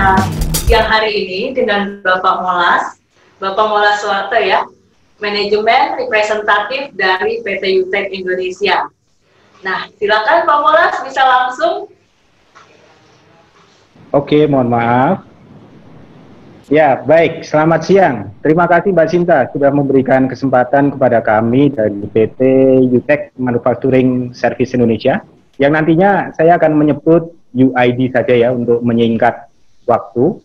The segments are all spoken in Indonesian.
pada siang hari ini dengan Bapak Molas Soeharto ya, Manajemen Representatif dari PT UTEK Indonesia. Nah, silakan Pak Molas bisa langsung. Oke, mohon maaf. Ya, baik. Selamat siang. Terima kasih Mbak Sinta sudah memberikan kesempatan kepada kami dari PT UTEK Manufacturing Service Indonesia, yang nantinya saya akan menyebut UID saja ya untuk menyingkat waktu,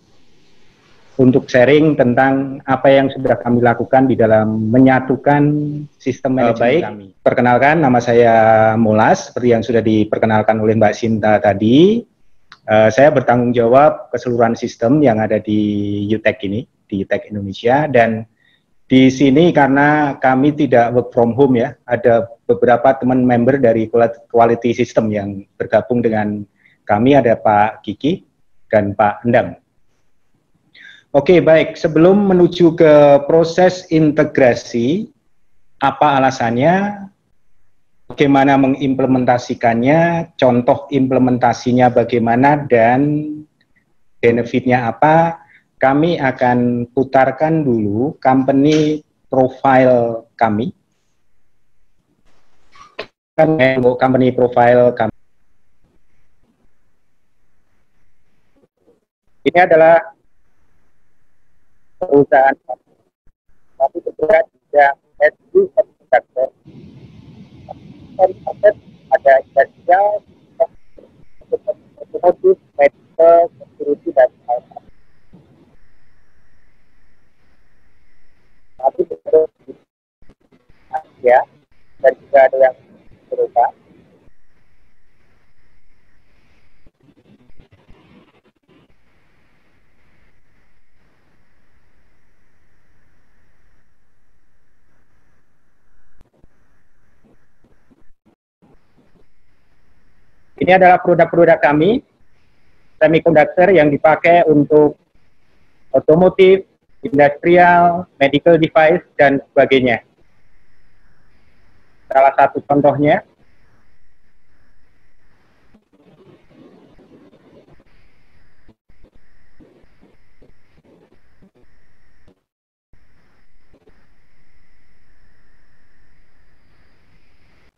untuk sharing tentang apa yang sudah kami lakukan di dalam menyatukan sistem manajemen kami. Perkenalkan, nama saya Molas, seperti yang sudah diperkenalkan oleh Mbak Sinta tadi. Saya bertanggung jawab keseluruhan sistem yang ada di UTEK ini, di UTEK Indonesia, dan di sini karena kami tidak work from home ya, ada beberapa teman member dari quality system yang bergabung dengan kami, ada Pak Kiki dan Pak Endang. Oke, baik. Sebelum menuju ke proses integrasi, apa alasannya, bagaimana mengimplementasikannya, contoh implementasinya bagaimana, dan benefitnya apa, kami akan putarkan dulu company profile kami. Company profile kami. Ini adalah perusahaan kami bergerak di bidang SU sektor. Ada industrial, otomotif, medical, security, dan lain-lain. Tapi terus ya, dan juga ada yang berupa. Ini adalah produk-produk kami, semiconductor yang dipakai untuk otomotif, industrial, medical device, dan sebagainya. Salah satu contohnya,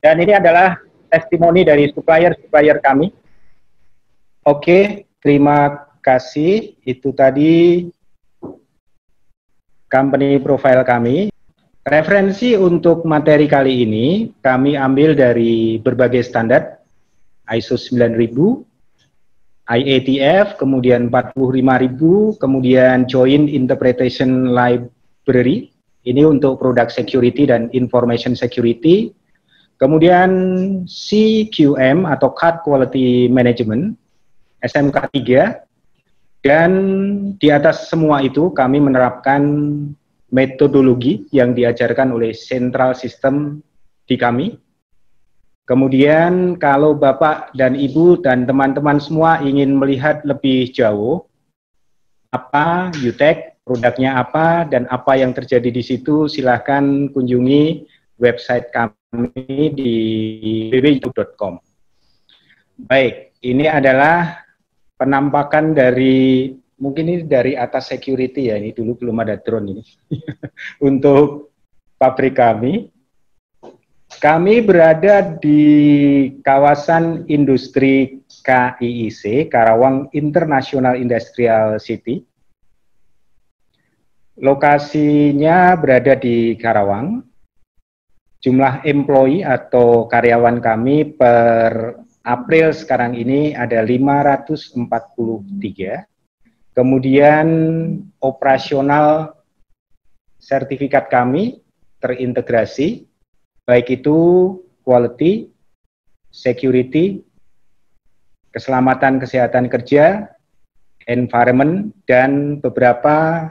dan ini adalah testimoni dari supplier-supplier kami. Oke, terima kasih. Itu tadi company profile kami. Referensi untuk materi kali ini kami ambil dari berbagai standar, ISO 9000, IATF, kemudian 45000, kemudian Joint Interpretation Library, ini untuk product security dan information security. Kemudian CQM atau Card Quality Management, SMK 3, dan di atas semua itu kami menerapkan metodologi yang diajarkan oleh Central System di kami. Kemudian kalau Bapak dan Ibu dan teman-teman semua ingin melihat lebih jauh, apa UTEK, produknya apa, dan apa yang terjadi di situ, silahkan kunjungi website kami di www.youtube.com. Baik, ini adalah penampakan dari, mungkin ini dari atas security ya, ini dulu belum ada drone ini. Untuk pabrik kami. Kami berada di kawasan industri KIIC, Karawang International Industrial City. Lokasinya berada di Karawang. Jumlah employee atau karyawan kami per April sekarang ini ada 543. Kemudian operasional sertifikat kami terintegrasi, baik itu quality, security, keselamatan kesehatan kerja, environment, dan beberapa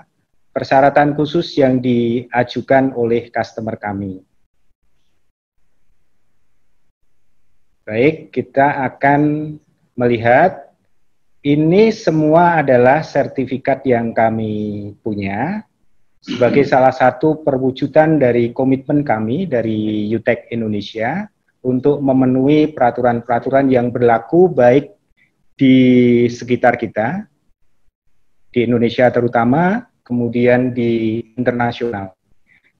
persyaratan khusus yang diajukan oleh customer kami. Baik, kita akan melihat ini semua adalah sertifikat yang kami punya sebagai salah satu perwujudan dari komitmen kami dari UTEK Indonesia untuk memenuhi peraturan-peraturan yang berlaku baik di sekitar kita di Indonesia terutama, kemudian di internasional.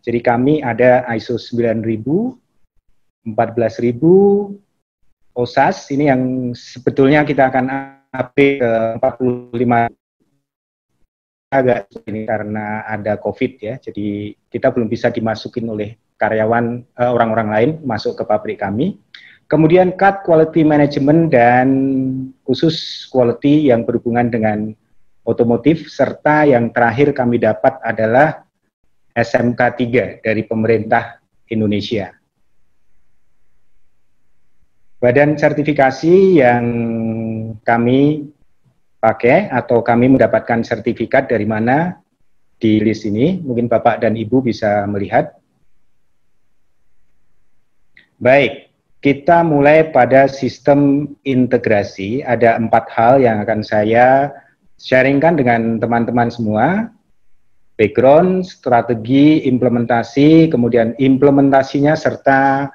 Jadi kami ada ISO 9000, 14000, OSAS, ini yang sebetulnya kita akan update ke 45 agak ini karena ada COVID ya, jadi kita belum bisa dimasukin oleh karyawan orang-orang lain masuk ke pabrik kami. Kemudian CAD Quality Management dan khusus quality yang berhubungan dengan otomotif, serta yang terakhir kami dapat adalah SMK 3 dari pemerintah Indonesia. Badan sertifikasi yang kami pakai atau kami mendapatkan sertifikat dari mana di list ini, mungkin Bapak dan Ibu bisa melihat. Baik, kita mulai pada sistem integrasi. Ada 4 hal yang akan saya sharingkan dengan teman-teman semua. Background, strategi, implementasi, kemudian implementasinya, serta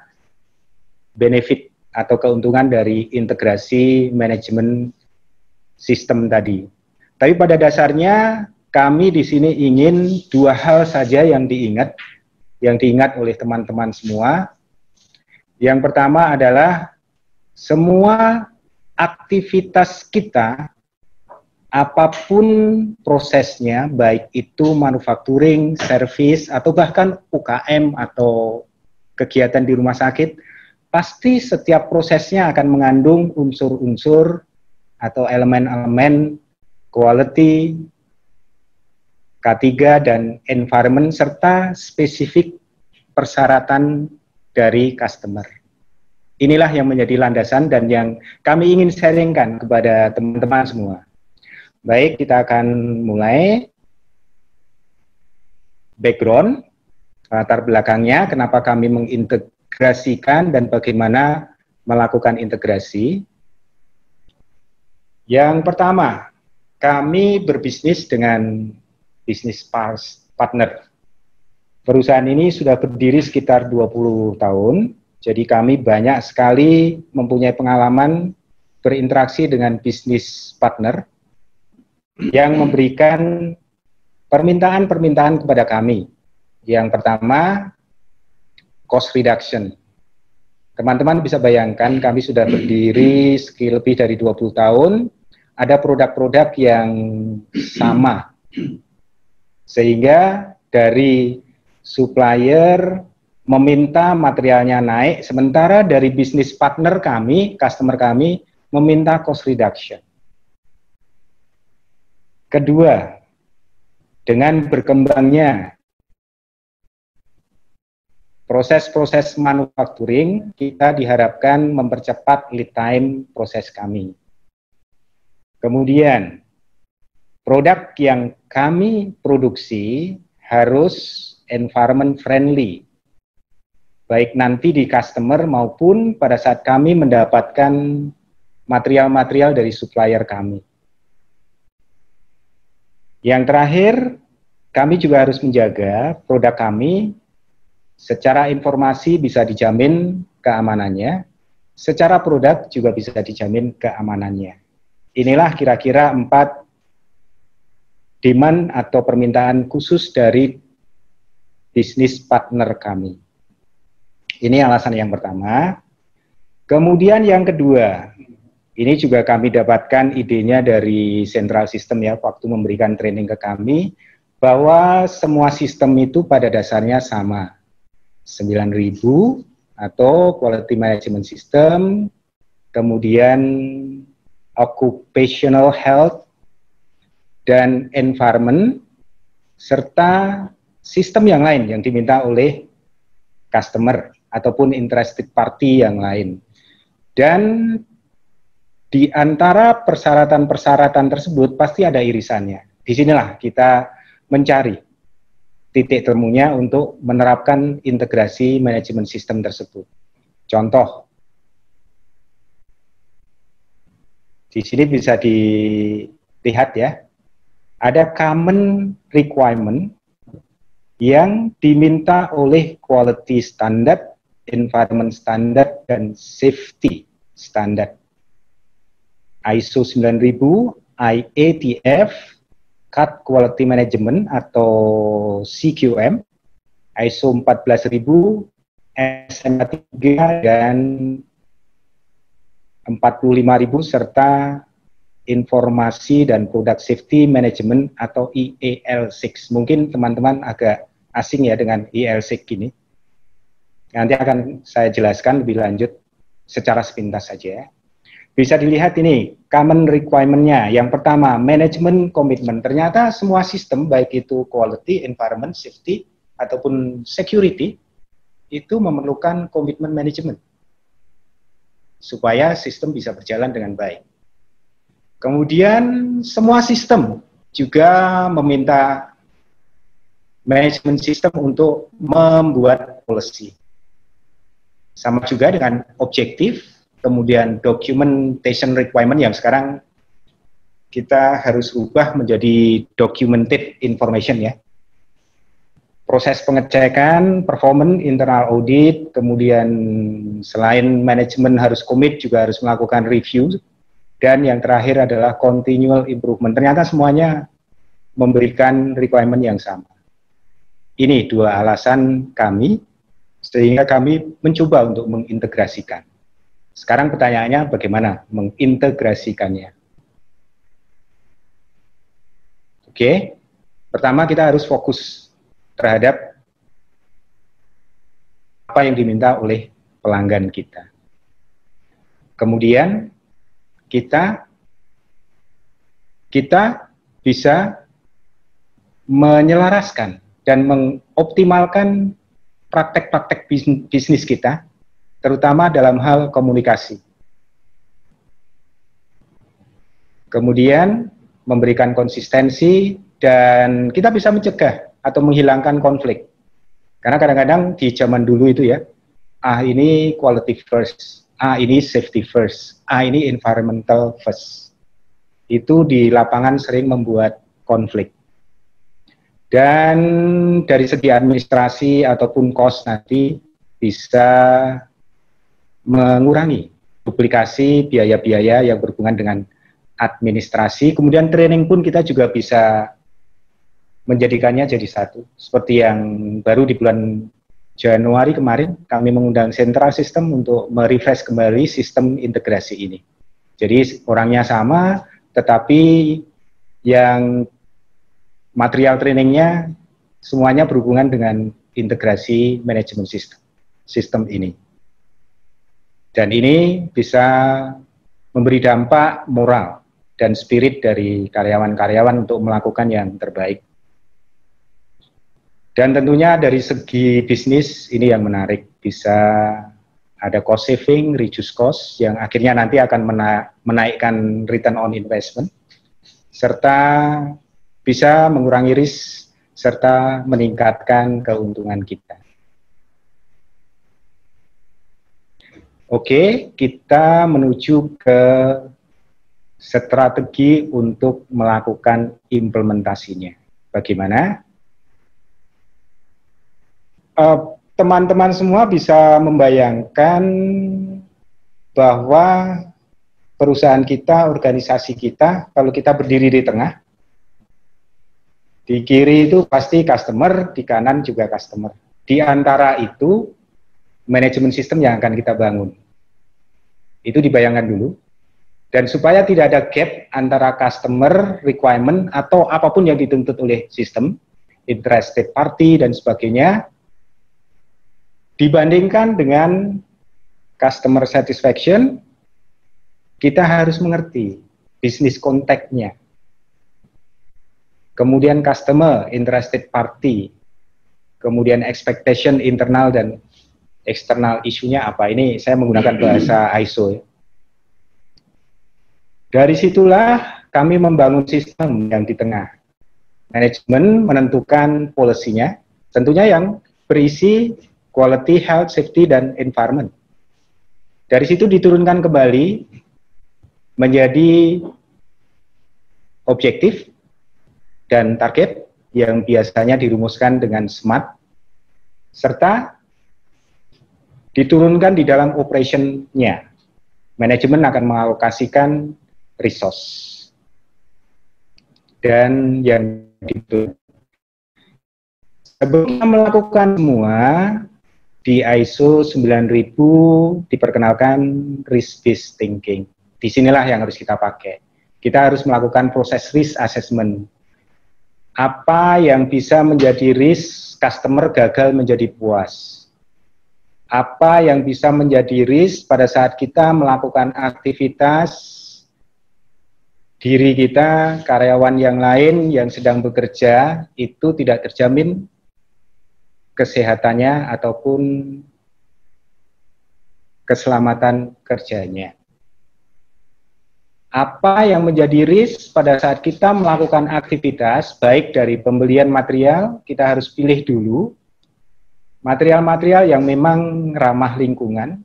benefit atau keuntungan dari integrasi manajemen sistem tadi. Tapi pada dasarnya kami di sini ingin 2 hal saja yang diingat oleh teman-teman semua. Yang pertama adalah semua aktivitas kita, apapun prosesnya, baik itu manufacturing, service, atau bahkan UKM atau kegiatan di rumah sakit, pasti setiap prosesnya akan mengandung unsur-unsur atau elemen-elemen quality, K3, dan environment, serta spesifik persyaratan dari customer. Inilah yang menjadi landasan dan yang kami ingin sharingkan kepada teman-teman semua. Baik, kita akan mulai. Background, latar belakangnya, kenapa kami mengintegrasikan dan bagaimana melakukan integrasi. Yang pertama, kami berbisnis dengan bisnis partner. Perusahaan ini sudah berdiri sekitar 20 tahun, jadi kami banyak sekali mempunyai pengalaman berinteraksi dengan bisnis partner yang memberikan permintaan-permintaan kepada kami. Yang pertama, cost reduction. Teman-teman bisa bayangkan kami sudah berdiri lebih dari 20 tahun, ada produk-produk yang sama. Sehingga dari supplier meminta materialnya naik, sementara dari bisnis partner kami, customer kami, meminta cost reduction. Kedua, dengan berkembangnya proses-proses manufacturing, kita diharapkan mempercepat lead time proses kami. Kemudian, produk yang kami produksi harus environment friendly, baik nanti di customer maupun pada saat kami mendapatkan material-material dari supplier kami. Yang terakhir, kami juga harus menjaga produk kami secara informasi bisa dijamin keamanannya, secara produk juga bisa dijamin keamanannya. Inilah kira-kira 4 demand atau permintaan khusus dari bisnis partner kami. Ini alasan yang pertama. Kemudian yang kedua, ini juga kami dapatkan idenya dari Central System ya, waktu memberikan training ke kami, bahwa semua sistem itu pada dasarnya sama. 9000 atau Quality Management System, kemudian Occupational Health dan Environment, serta sistem yang lain yang diminta oleh customer ataupun interested party yang lain. Dan di antara persyaratan-persyaratan tersebut pasti ada irisannya. Disinilah kita mencari titik temunya untuk menerapkan integrasi manajemen sistem tersebut. Contoh, di sini bisa dilihat ya, ada common requirement yang diminta oleh quality standard, environment standard, dan safety standard. ISO 9000, IATF, Card Quality Management atau CQM, ISO 14000, SMA 3 dan 45000 serta Informasi dan Product Safety Management atau IEL6. Mungkin teman-teman agak asing ya dengan IEL6 ini. Nanti akan saya jelaskan lebih lanjut secara sepintas saja ya. Bisa dilihat ini common requirement-nya. Yang pertama, management commitment. Ternyata semua sistem, baik itu quality, environment, safety, ataupun security, itu memerlukan komitmen manajemen supaya sistem bisa berjalan dengan baik. Kemudian semua sistem juga meminta manajemen sistem untuk membuat policy. Sama juga dengan objektif, kemudian documentation requirement yang sekarang kita harus ubah menjadi documented information ya. Proses pengecekan, performance, internal audit, kemudian selain manajemen harus commit juga harus melakukan review. Dan yang terakhir adalah continual improvement. Ternyata semuanya memberikan requirement yang sama. Ini dua alasan kami, sehingga kami mencoba untuk mengintegrasikan. Sekarang pertanyaannya bagaimana mengintegrasikannya? Oke, pertama kita harus fokus terhadap apa yang diminta oleh pelanggan kita. Kemudian kita bisa menyelaraskan dan mengoptimalkan praktek-praktek bisnis kita, terutama dalam hal komunikasi. Kemudian memberikan konsistensi dan kita bisa mencegah atau menghilangkan konflik. Karena kadang-kadang di zaman dulu itu ya, ini quality first, ini safety first, ini environmental first. Itu di lapangan sering membuat konflik. Dan dari segi administrasi ataupun cost nanti bisa mengurangi duplikasi biaya-biaya yang berhubungan dengan administrasi. Kemudian training pun kita juga bisa menjadikannya jadi satu. Seperti yang baru di bulan Januari kemarin, kami mengundang Central System untuk merefresh kembali sistem integrasi ini. Jadi orangnya sama, tetapi yang material trainingnya semuanya berhubungan dengan integrasi manajemen sistem ini. Dan ini bisa memberi dampak moral dan spirit dari karyawan-karyawan untuk melakukan yang terbaik. Dan tentunya dari segi bisnis ini yang menarik, bisa ada cost saving, reduce cost, yang akhirnya nanti akan menaikkan return on investment, serta bisa mengurangi risk, serta meningkatkan keuntungan kita. Oke, kita menuju ke strategi untuk melakukan implementasinya. Bagaimana? Teman-teman semua bisa membayangkan bahwa perusahaan kita, organisasi kita, kalau kita berdiri di tengah, di kiri itu pasti customer, di kanan juga customer. Di antara itu, manajemen sistem yang akan kita bangun. Itu dibayangkan dulu. Dan supaya tidak ada gap antara customer, requirement, atau apapun yang dituntut oleh sistem, interested party, dan sebagainya, dibandingkan dengan customer satisfaction, kita harus mengerti bisnis konteksnya. Kemudian customer, interested party, kemudian expectation internal dan eksternal isunya apa. Ini saya menggunakan bahasa ISO. Dari situlah kami membangun sistem yang di tengah. Manajemen menentukan polisinya, tentunya yang berisi quality, health, safety, dan environment. Dari situ diturunkan kembali menjadi objektif dan target yang biasanya dirumuskan dengan SMART, serta diturunkan di dalam operation-nya. Manajemen akan mengalokasikan resource. dan yang dibutuhkan. Sebelum kita melakukan semua, di ISO 9000 diperkenalkan risk-based thinking. Disinilah yang harus kita pakai. Kita harus melakukan proses risk assessment. Apa yang bisa menjadi risk customer gagal menjadi puas? Apa yang bisa menjadi risk pada saat kita melakukan aktivitas diri kita, karyawan yang lain yang sedang bekerja, itu tidak terjamin kesehatannya ataupun keselamatan kerjanya. Apa yang menjadi risk pada saat kita melakukan aktivitas, baik dari pembelian material, kita harus pilih dulu material-material yang memang ramah lingkungan.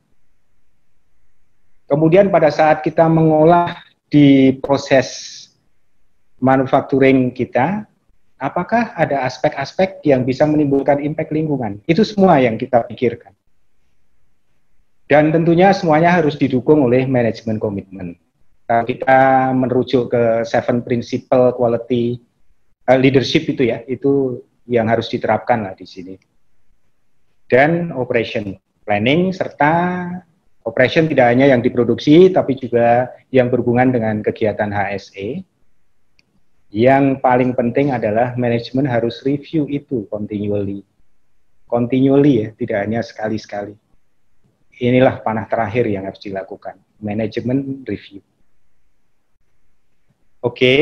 Kemudian pada saat kita mengolah di proses manufacturing kita, apakah ada aspek-aspek yang bisa menimbulkan impact lingkungan? Itu semua yang kita pikirkan. Dan tentunya semuanya harus didukung oleh manajemen komitmen. Kalau kita merujuk ke 7 Principle Quality Leadership itu ya, itu yang harus diterapkan lah di sini. Dan operation planning, serta operation tidak hanya yang diproduksi, tapi juga yang berhubungan dengan kegiatan HSE. Yang paling penting adalah manajemen harus review itu continually. Continually ya, tidak hanya sekali-sekali. Inilah panah terakhir yang harus dilakukan, manajemen review. Oke.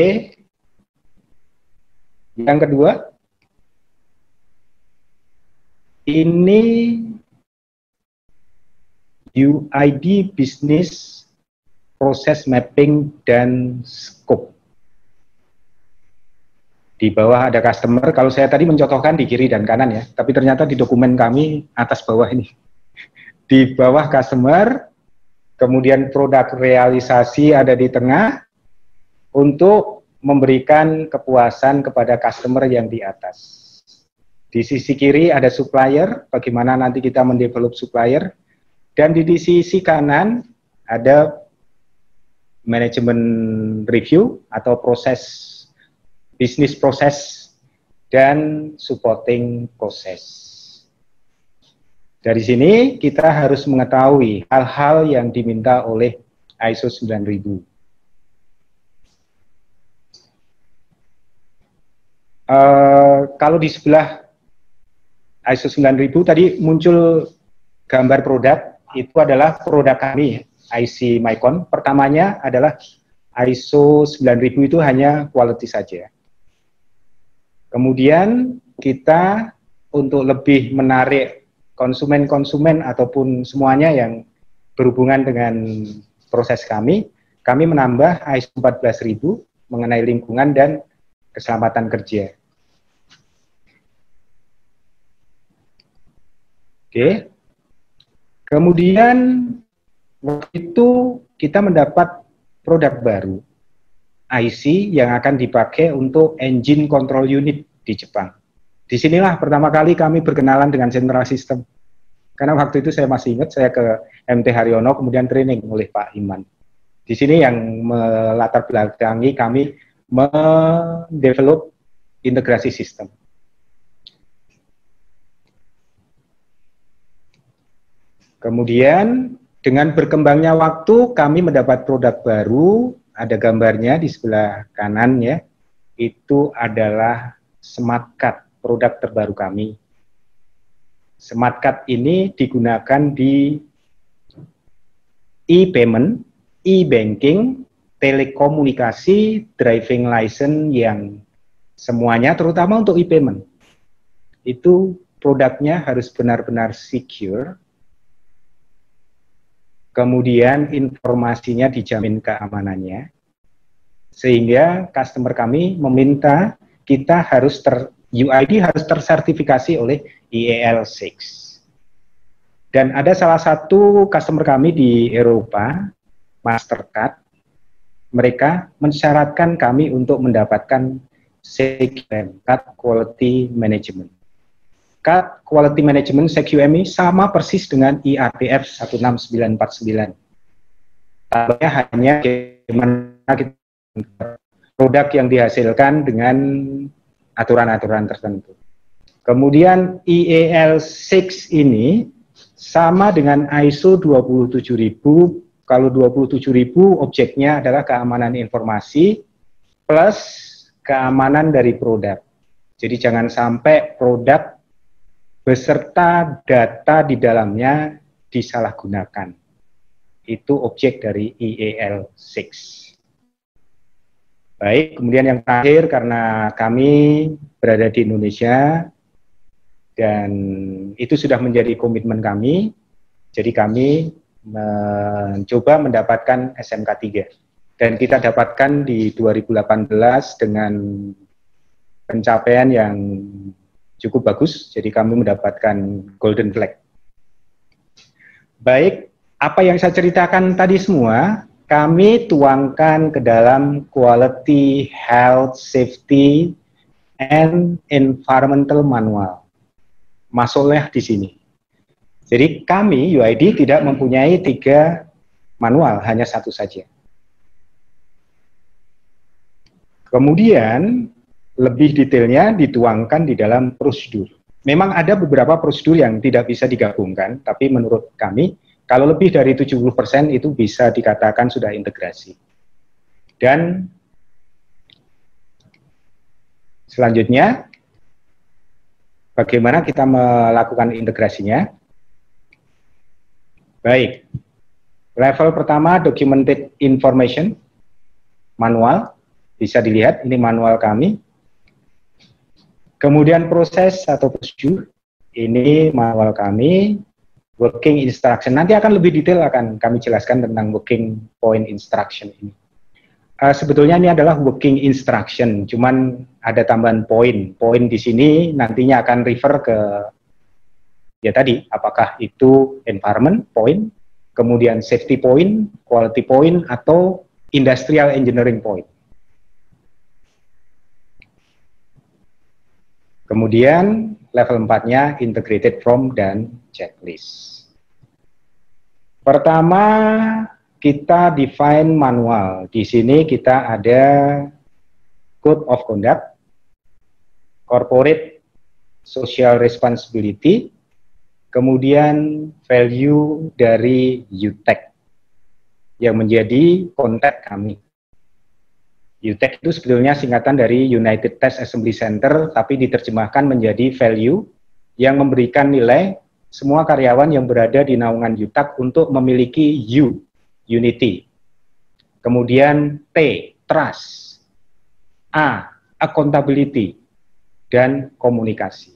Yang kedua, ini UID Business Process Mapping dan Scope. Di bawah ada customer, kalau saya tadi mencontohkan di kiri dan kanan ya, tapi ternyata di dokumen kami atas bawah ini. Di bawah customer, kemudian produk realisasi ada di tengah, untuk memberikan kepuasan kepada customer yang di atas. Di sisi kiri ada supplier, bagaimana nanti kita mendevelop supplier, dan di sisi kanan ada manajemen review atau proses bisnis proses dan supporting proses. Dari sini kita harus mengetahui hal-hal yang diminta oleh ISO 9000. Kalau di sebelah ISO 9000 tadi muncul gambar produk, itu adalah produk kami, IC Micon. Pertamanya adalah ISO 9000 itu hanya quality saja. Kemudian kita untuk lebih menarik konsumen-konsumen ataupun semuanya yang berhubungan dengan proses kami menambah ISO 14000 mengenai lingkungan dan keselamatan kerja. Oke. Kemudian waktu itu kita mendapat produk baru, IC yang akan dipakai untuk engine control unit di Jepang. Disinilah pertama kali kami berkenalan dengan Central System. Karena waktu itu saya masih ingat, saya ke MT Haryono kemudian training oleh Pak Iman. Di sini yang melatar belakangi kami mendevelop integrasi sistem. Kemudian dengan berkembangnya waktu kami mendapat produk baru, ada gambarnya di sebelah kanan ya, itu adalah SmartCard, produk terbaru kami. SmartCard ini digunakan di e-payment, e-banking, telekomunikasi, driving license yang semuanya terutama untuk e-payment. Itu produknya harus benar-benar secure. Kemudian informasinya dijamin keamanannya, sehingga customer kami meminta kita harus UID harus tersertifikasi oleh IEL6. Dan ada salah satu customer kami di Eropa, Mastercard, mereka mensyaratkan kami untuk mendapatkan CQM, Card Quality Management. Card Quality Management CQM sama persis dengan IATF 16949. Tambahnya hanya bagaimana kita produk yang dihasilkan dengan aturan-aturan tertentu. Kemudian IEL6 ini sama dengan ISO 27000. Kalau 27000 objeknya adalah keamanan informasi plus keamanan dari produk. Jadi jangan sampai produk beserta data di dalamnya disalahgunakan. Itu objek dari IEL6. Baik, kemudian yang terakhir, karena kami berada di Indonesia dan itu sudah menjadi komitmen kami, jadi kami mencoba mendapatkan SMK 3 dan kita dapatkan di 2018 dengan pencapaian yang cukup bagus, jadi kami mendapatkan Golden Flag. Baik, apa yang saya ceritakan tadi semua kami tuangkan ke dalam Quality, Health, Safety, and Environmental Manual. Masuklah di sini. Jadi kami, UID, tidak mempunyai 3 manual, hanya 1 saja. Kemudian, lebih detailnya dituangkan di dalam prosedur. Memang ada beberapa prosedur yang tidak bisa digabungkan, tapi menurut kami, kalau lebih dari 70% itu bisa dikatakan sudah integrasi. Dan selanjutnya, bagaimana kita melakukan integrasinya? Baik, level pertama documented information, manual, bisa dilihat ini manual kami. Kemudian proses atau prosedur, ini manual kami. Working instruction, nanti akan lebih detail akan kami jelaskan tentang working point instruction ini. Sebetulnya ini adalah working instruction, cuman ada tambahan poin. Poin di sini nantinya akan refer ke, ya tadi, apakah itu environment point, kemudian safety point, quality point, atau industrial engineering point. Kemudian level 4-nya integrated form dan checklist. Pertama, kita define manual. Di sini kita ada Code of Conduct, Corporate Social Responsibility, kemudian value dari UTEC yang menjadi kontak kami. UTEC itu sebetulnya singkatan dari United Test Assembly Center, tapi diterjemahkan menjadi value yang memberikan nilai semua karyawan yang berada di naungan UTAC untuk memiliki U, unity. Kemudian T, trust. A, accountability. Dan komunikasi.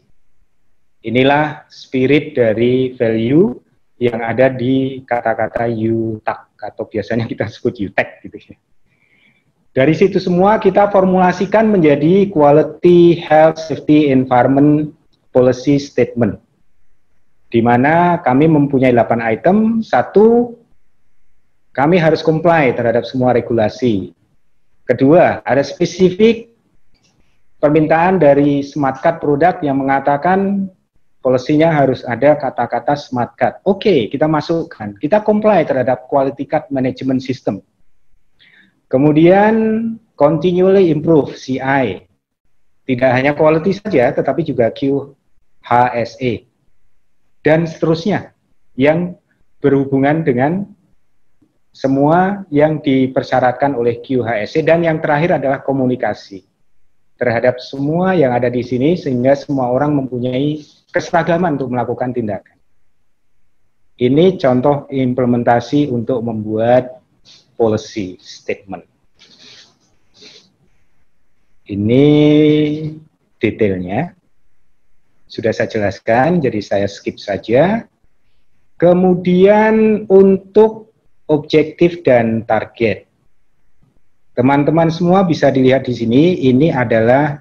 Inilah spirit dari value yang ada di kata-kata UTAC, atau biasanya kita sebut UTEC gitu ya. Dari situ semua kita formulasikan menjadi Quality, Health, Safety, Environment Policy Statement, di mana kami mempunyai 8 item. 1, kami harus comply terhadap semua regulasi. Kedua, ada spesifik permintaan dari Smart Card produk yang mengatakan polisinya harus ada kata-kata Smart Card. Oke, kita masukkan. Kita comply terhadap Quality Card Management System. Kemudian, continually improve, CI. Tidak hanya quality saja, tetapi juga QHSE. Dan seterusnya, yang berhubungan dengan semua yang dipersyaratkan oleh QHSE. Dan yang terakhir adalah komunikasi terhadap semua yang ada di sini, sehingga semua orang mempunyai keseragaman untuk melakukan tindakan. Ini contoh implementasi untuk membuat policy statement. Ini detailnya. Sudah saya jelaskan, jadi saya skip saja. Kemudian untuk objektif dan target. Teman-teman semua bisa dilihat di sini, ini adalah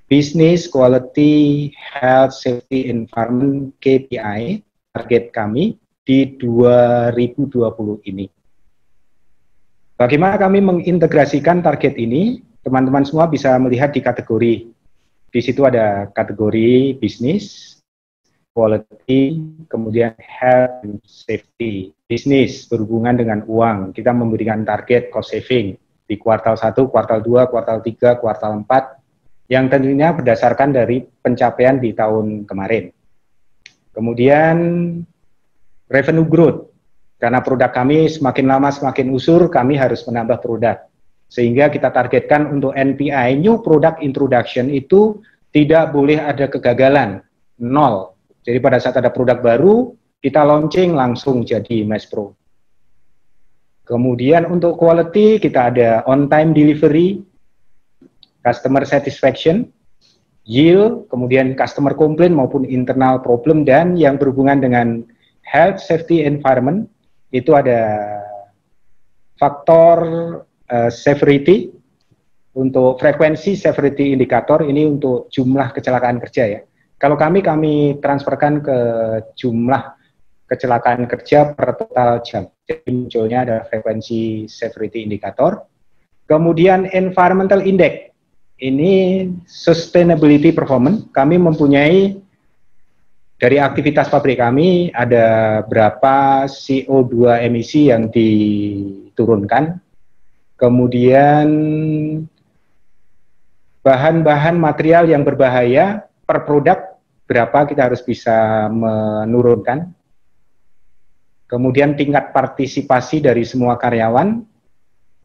Business Quality, Health, Safety, Environment KPI, target kami di 2020 ini. Bagaimana kami mengintegrasikan target ini? Teman-teman semua bisa melihat di kategori. Di situ ada kategori bisnis, quality, kemudian health and safety. Bisnis berhubungan dengan uang, kita memberikan target cost saving. di kuartal 1, kuartal 2, kuartal 3, kuartal 4, yang tentunya berdasarkan dari pencapaian di tahun kemarin. Kemudian revenue growth, karena produk kami semakin lama semakin usur, kami harus menambah produk. Sehingga kita targetkan untuk NPI, New Product Introduction, itu tidak boleh ada kegagalan, 0. Jadi pada saat ada produk baru, kita launching langsung jadi mass pro. Kemudian untuk quality, kita ada on-time delivery, customer satisfaction, yield, kemudian customer complaint maupun internal problem, dan yang berhubungan dengan health, safety, environment, itu ada faktor severity, untuk frekuensi severity indikator, ini untuk jumlah kecelakaan kerja ya. Kalau kami transferkan ke jumlah kecelakaan kerja per total jam. Jadi munculnya ada frekuensi severity indikator. Kemudian environmental index. Ini sustainability performance. Kami mempunyai dari aktivitas pabrik kami ada berapa CO2 emisi yang diturunkan. Kemudian bahan-bahan material yang berbahaya per produk berapa kita harus bisa menurunkan. Kemudian tingkat partisipasi dari semua karyawan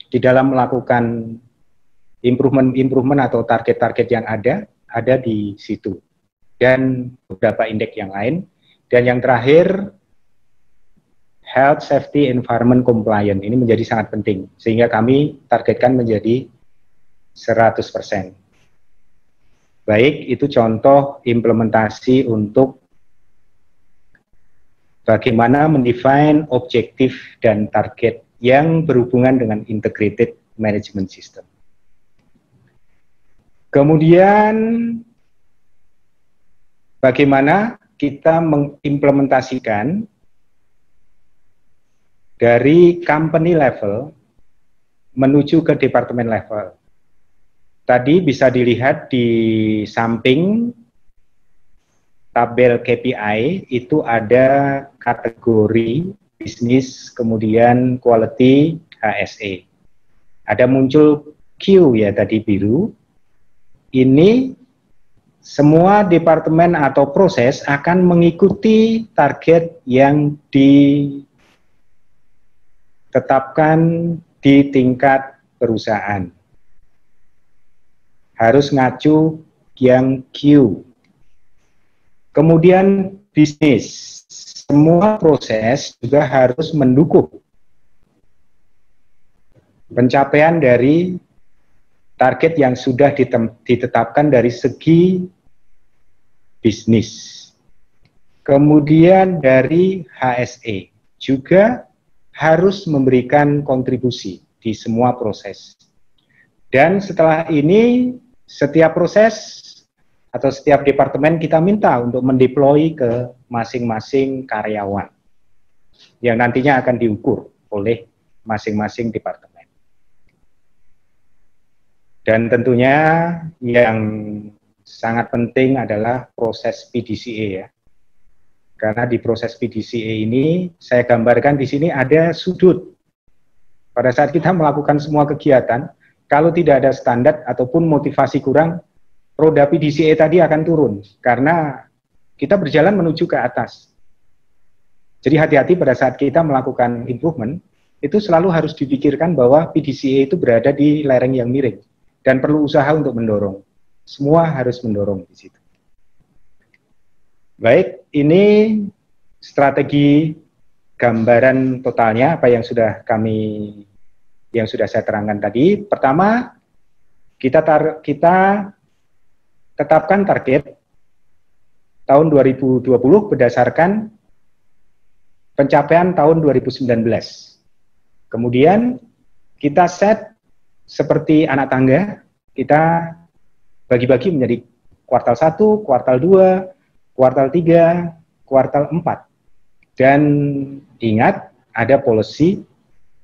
di dalam melakukan improvement atau target-target yang ada di situ. Dan beberapa indeks yang lain. Dan yang terakhir, health, safety, environment, compliance. Ini menjadi sangat penting. Sehingga kami targetkan menjadi 100%. Baik, itu contoh implementasi untuk bagaimana mendefine objektif dan target yang berhubungan dengan integrated management system. Kemudian, bagaimana kita mengimplementasikan dari company level menuju ke departemen level. Tadi bisa dilihat di samping tabel KPI, itu ada kategori bisnis, kemudian quality, HSE. Ada muncul Q ya tadi biru. Ini semua departemen atau proses akan mengikuti target yang ditetapkan di tingkat perusahaan. Harus ngacu yang Q. Kemudian bisnis, semua proses juga harus mendukung pencapaian dari target yang sudah ditetapkan dari segi bisnis. Kemudian dari HSE juga harus memberikan kontribusi di semua proses. Dan setelah ini, setiap proses atau setiap departemen kita minta untuk mendeploy ke masing-masing karyawan yang nantinya akan diukur oleh masing-masing departemen. Dan tentunya yang sangat penting adalah proses PDCA ya. Karena di proses PDCA ini saya gambarkan di sini ada sudut. Pada saat kita melakukan semua kegiatan, kalau tidak ada standar ataupun motivasi kurang, roda PDCA tadi akan turun karena kita berjalan menuju ke atas. Jadi hati-hati pada saat kita melakukan improvement, itu selalu harus dipikirkan bahwa PDCA itu berada di lereng yang miring dan perlu usaha untuk mendorong. Semua harus mendorong di situ. Baik, ini strategi gambaran totalnya apa yang sudah saya terangkan tadi. Pertama, kita tetapkan target tahun 2020 berdasarkan pencapaian tahun 2019. Kemudian kita set seperti anak tangga, kita bagi-bagi menjadi kuartal 1, kuartal 2, kuartal 3, kuartal 4. Dan ingat, ada policy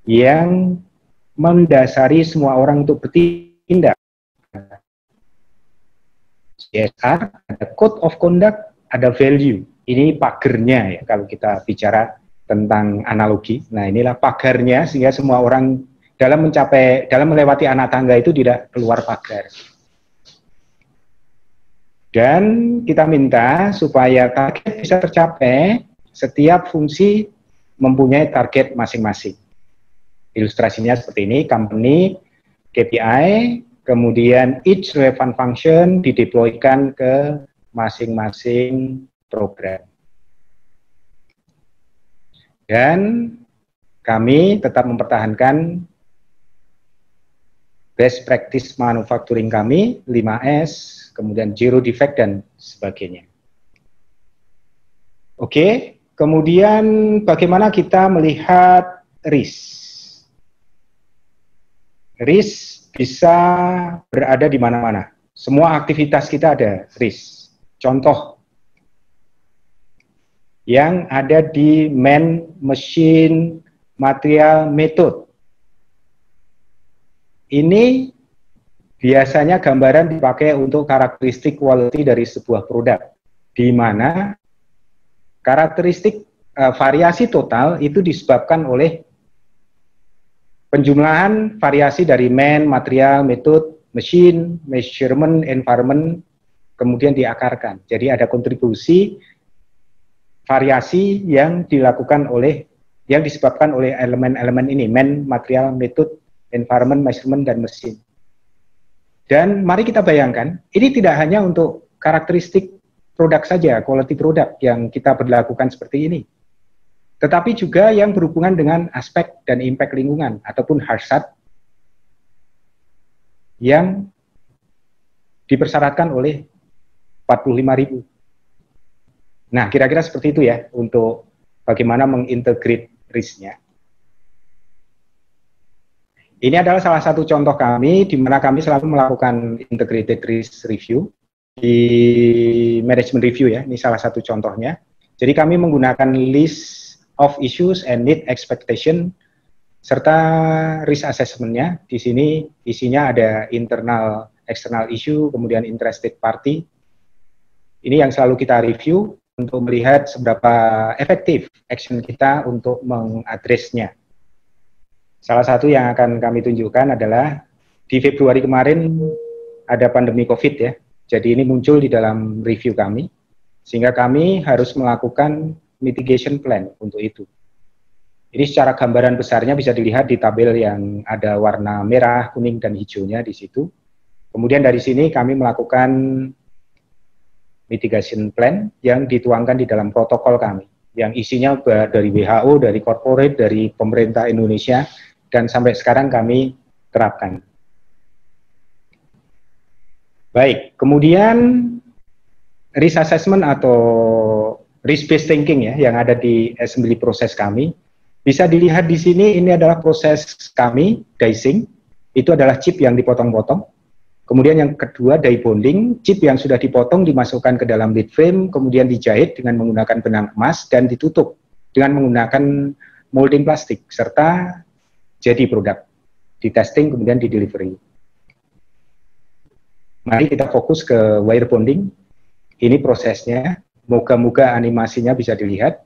yang mendasari semua orang untuk bertindak. CSR, ada code of conduct, ada value. Ini pagernya ya kalau kita bicara tentang analogi. Nah, inilah pagarnya sehingga semua orang dalam melewati anak tangga itu tidak keluar pagar. Dan kita minta supaya target bisa tercapai, setiap fungsi mempunyai target masing-masing. Ilustrasinya seperti ini, company, KPI, kemudian each relevant function dideploykan ke masing-masing program. Dan kami tetap mempertahankan best practice manufacturing kami, 5S, kemudian zero defect dan sebagainya. Oke, kemudian bagaimana kita melihat risk? Risk bisa berada di mana-mana. Semua aktivitas kita ada risk. Contoh yang ada di man, machine, material, method. Ini biasanya gambaran dipakai untuk karakteristik quality dari sebuah produk, di mana karakteristik variasi total itu disebabkan oleh penjumlahan variasi dari man, material, method, machine, measurement, environment, kemudian diakarkan. Jadi ada kontribusi variasi yang dilakukan oleh, yang disebabkan oleh elemen-elemen ini, man, material, method, environment, measurement, dan mesin. Dan mari kita bayangkan, ini tidak hanya untuk karakteristik produk saja, quality product yang kita berlakukan seperti ini, tetapi juga yang berhubungan dengan aspek dan impact lingkungan ataupun hazard yang dipersyaratkan oleh 45.000. Nah, kira-kira seperti itu ya untuk bagaimana mengintegrate risk-nya. Ini adalah salah satu contoh kami di mana kami selalu melakukan integrated risk review di management review ya. Ini salah satu contohnya. Jadi kami menggunakan list of issues and need expectation serta risk assessment-nya. Di sini isinya ada internal, external issue, kemudian interested party. Ini yang selalu kita review untuk melihat seberapa efektif action kita untuk mengadresnya. Salah satu yang akan kami tunjukkan adalah di Februari kemarin ada pandemi COVID ya. Jadi ini muncul di dalam review kami, sehingga kami harus melakukan mitigation plan untuk itu. Ini secara gambaran besarnya bisa dilihat di tabel yang ada warna merah, kuning, dan hijaunya di situ. Kemudian dari sini kami melakukan mitigation plan yang dituangkan di dalam protokol kami, yang isinya dari WHO, dari corporate, dari pemerintah Indonesia, dan sampai sekarang kami terapkan. Baik, kemudian risk assessment atau risk-based thinking ya, yang ada di assembly proses kami, bisa dilihat di sini. Ini adalah proses kami, dicing, itu adalah chip yang dipotong-potong. Kemudian yang kedua, die bonding, chip yang sudah dipotong dimasukkan ke dalam lead frame, kemudian dijahit dengan menggunakan benang emas, dan ditutup dengan menggunakan molding plastik, serta jadi produk, di testing, kemudian di delivery. Mari kita fokus ke wire bonding. Ini prosesnya. Moga-moga animasinya bisa dilihat.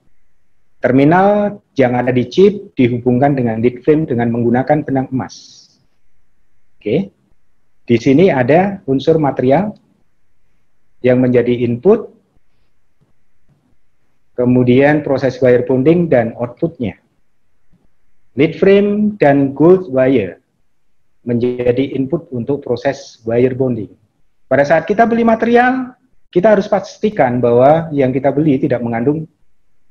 Terminal yang ada di chip dihubungkan dengan lead frame dengan menggunakan benang emas. Oke. Di sini ada unsur material yang menjadi input, kemudian proses wire bonding dan outputnya. Lead frame dan gold wire menjadi input untuk proses wire bonding. Pada saat kita beli material, kita harus pastikan bahwa yang kita beli tidak mengandung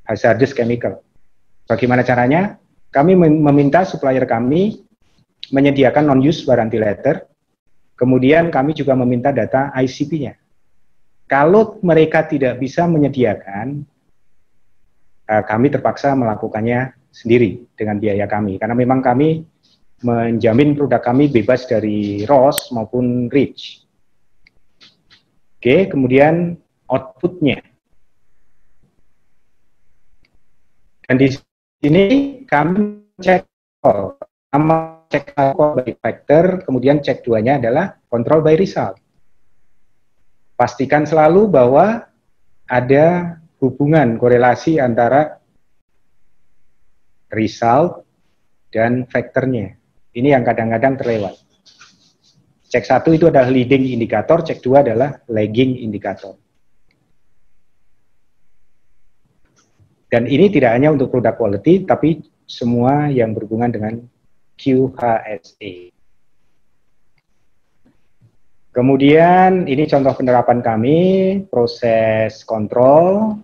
hazardous chemical. Bagaimana caranya? Kami meminta supplier kami menyediakan non-use warranty letter, kemudian kami juga meminta data ICP-nya. Kalau mereka tidak bisa menyediakan, kami terpaksa melakukannya sendiri dengan biaya kami, karena memang kami menjamin produk kami bebas dari RoHS maupun REACH. Oke, kemudian outputnya. Dan di sini kami cek pertama cek by factor, kemudian cek duanya adalah control by result. Pastikan selalu bahwa ada hubungan korelasi antara result dan faktornya. Ini yang kadang-kadang terlewat. Cek 1 itu adalah leading indikator, cek 2 adalah lagging indikator. Dan ini tidak hanya untuk product quality, tapi semua yang berhubungan dengan QHSE. Kemudian ini contoh penerapan kami, proses kontrol.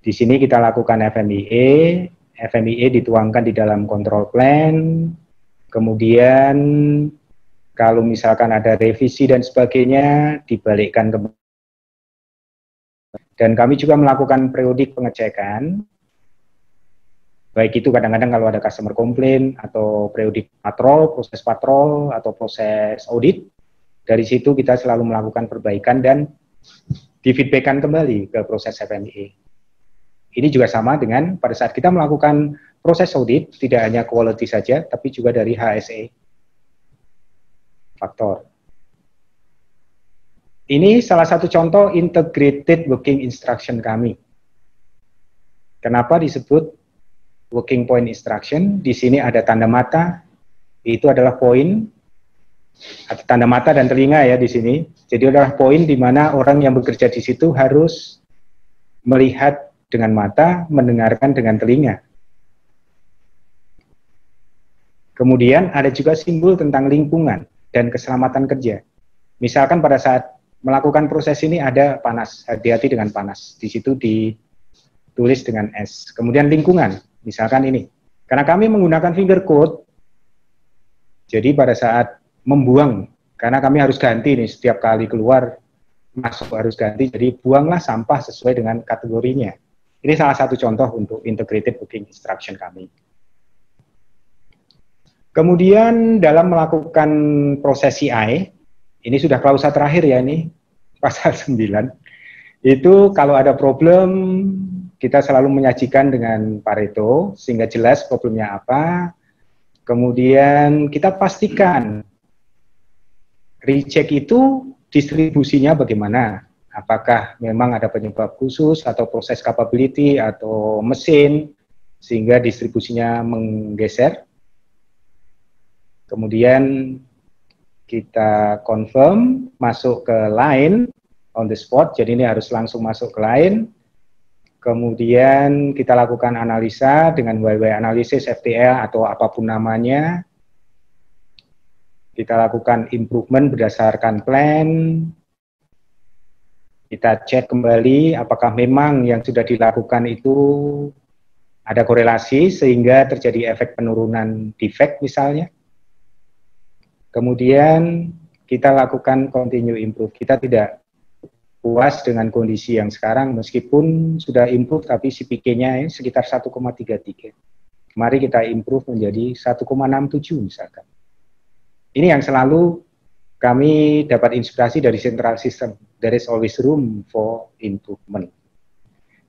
Di sini kita lakukan FMEA. FMEA dituangkan di dalam control plan. Kemudian kalau misalkan ada revisi dan sebagainya, dibalikkan ke. Dan kami juga melakukan periodik pengecekan. Baik itu kadang-kadang kalau ada customer komplain atau periodik patrol, proses patrol atau proses audit. Dari situ kita selalu melakukan perbaikan dan di-feedback-kan kembali ke proses FMEA. Ini juga sama dengan pada saat kita melakukan proses audit, tidak hanya quality saja, tapi juga dari HSE faktor. Ini salah satu contoh integrated working instruction kami. Kenapa disebut working point instruction? Di sini ada tanda mata, itu adalah poin, atau tanda mata dan telinga ya di sini. Jadi adalah poin di mana orang yang bekerja di situ harus melihat dengan mata, mendengarkan dengan telinga. Kemudian ada juga simbol tentang lingkungan dan keselamatan kerja. Misalkan pada saat melakukan proses ini ada panas, hati-hati dengan panas. Di situ ditulis dengan S. Kemudian lingkungan, misalkan ini. Karena kami menggunakan finger code, jadi pada saat membuang, karena kami harus ganti nih setiap kali keluar, masuk harus ganti, jadi buanglah sampah sesuai dengan kategorinya. Ini salah satu contoh untuk integrated working instruction kami. Kemudian dalam melakukan proses CI, ini sudah klausa terakhir ya ini, pasal 9, itu kalau ada problem, kita selalu menyajikan dengan Pareto, sehingga jelas problemnya apa, kemudian kita pastikan reject itu distribusinya bagaimana, apakah memang ada penyebab khusus atau proses capability atau mesin sehingga distribusinya menggeser. Kemudian kita confirm masuk ke line on the spot, jadi ini harus langsung masuk ke line. Kemudian kita lakukan analisa dengan YY analysis, FTL atau apapun namanya. Kita lakukan improvement berdasarkan plan. Kita cek kembali apakah memang yang sudah dilakukan itu ada korelasi sehingga terjadi efek penurunan defect misalnya. Kemudian kita lakukan continue improve. Kita tidak puas dengan kondisi yang sekarang meskipun sudah improve tapi CPK-nya sekitar 1,33. Mari kita improve menjadi 1,67 misalkan. Ini yang selalu kami dapat inspirasi dari central system. There is always room for improvement.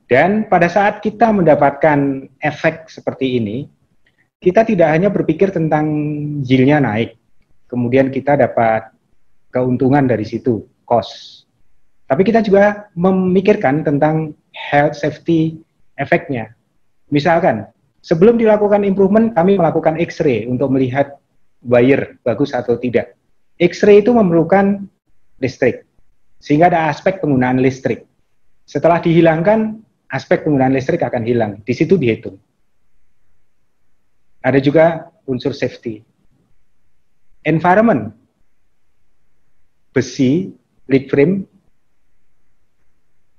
Dan pada saat kita mendapatkan efek seperti ini, kita tidak hanya berpikir tentang yield-nya naik, kemudian kita dapat keuntungan dari situ, cost. Tapi kita juga memikirkan tentang health safety efeknya. Misalkan, sebelum dilakukan improvement, kami melakukan X-ray untuk melihat wire bagus atau tidak. X-ray itu memerlukan listrik, sehingga ada aspek penggunaan listrik. Setelah dihilangkan, aspek penggunaan listrik akan hilang. Di situ dihitung. Ada juga unsur safety. Environment, besi, lead frame,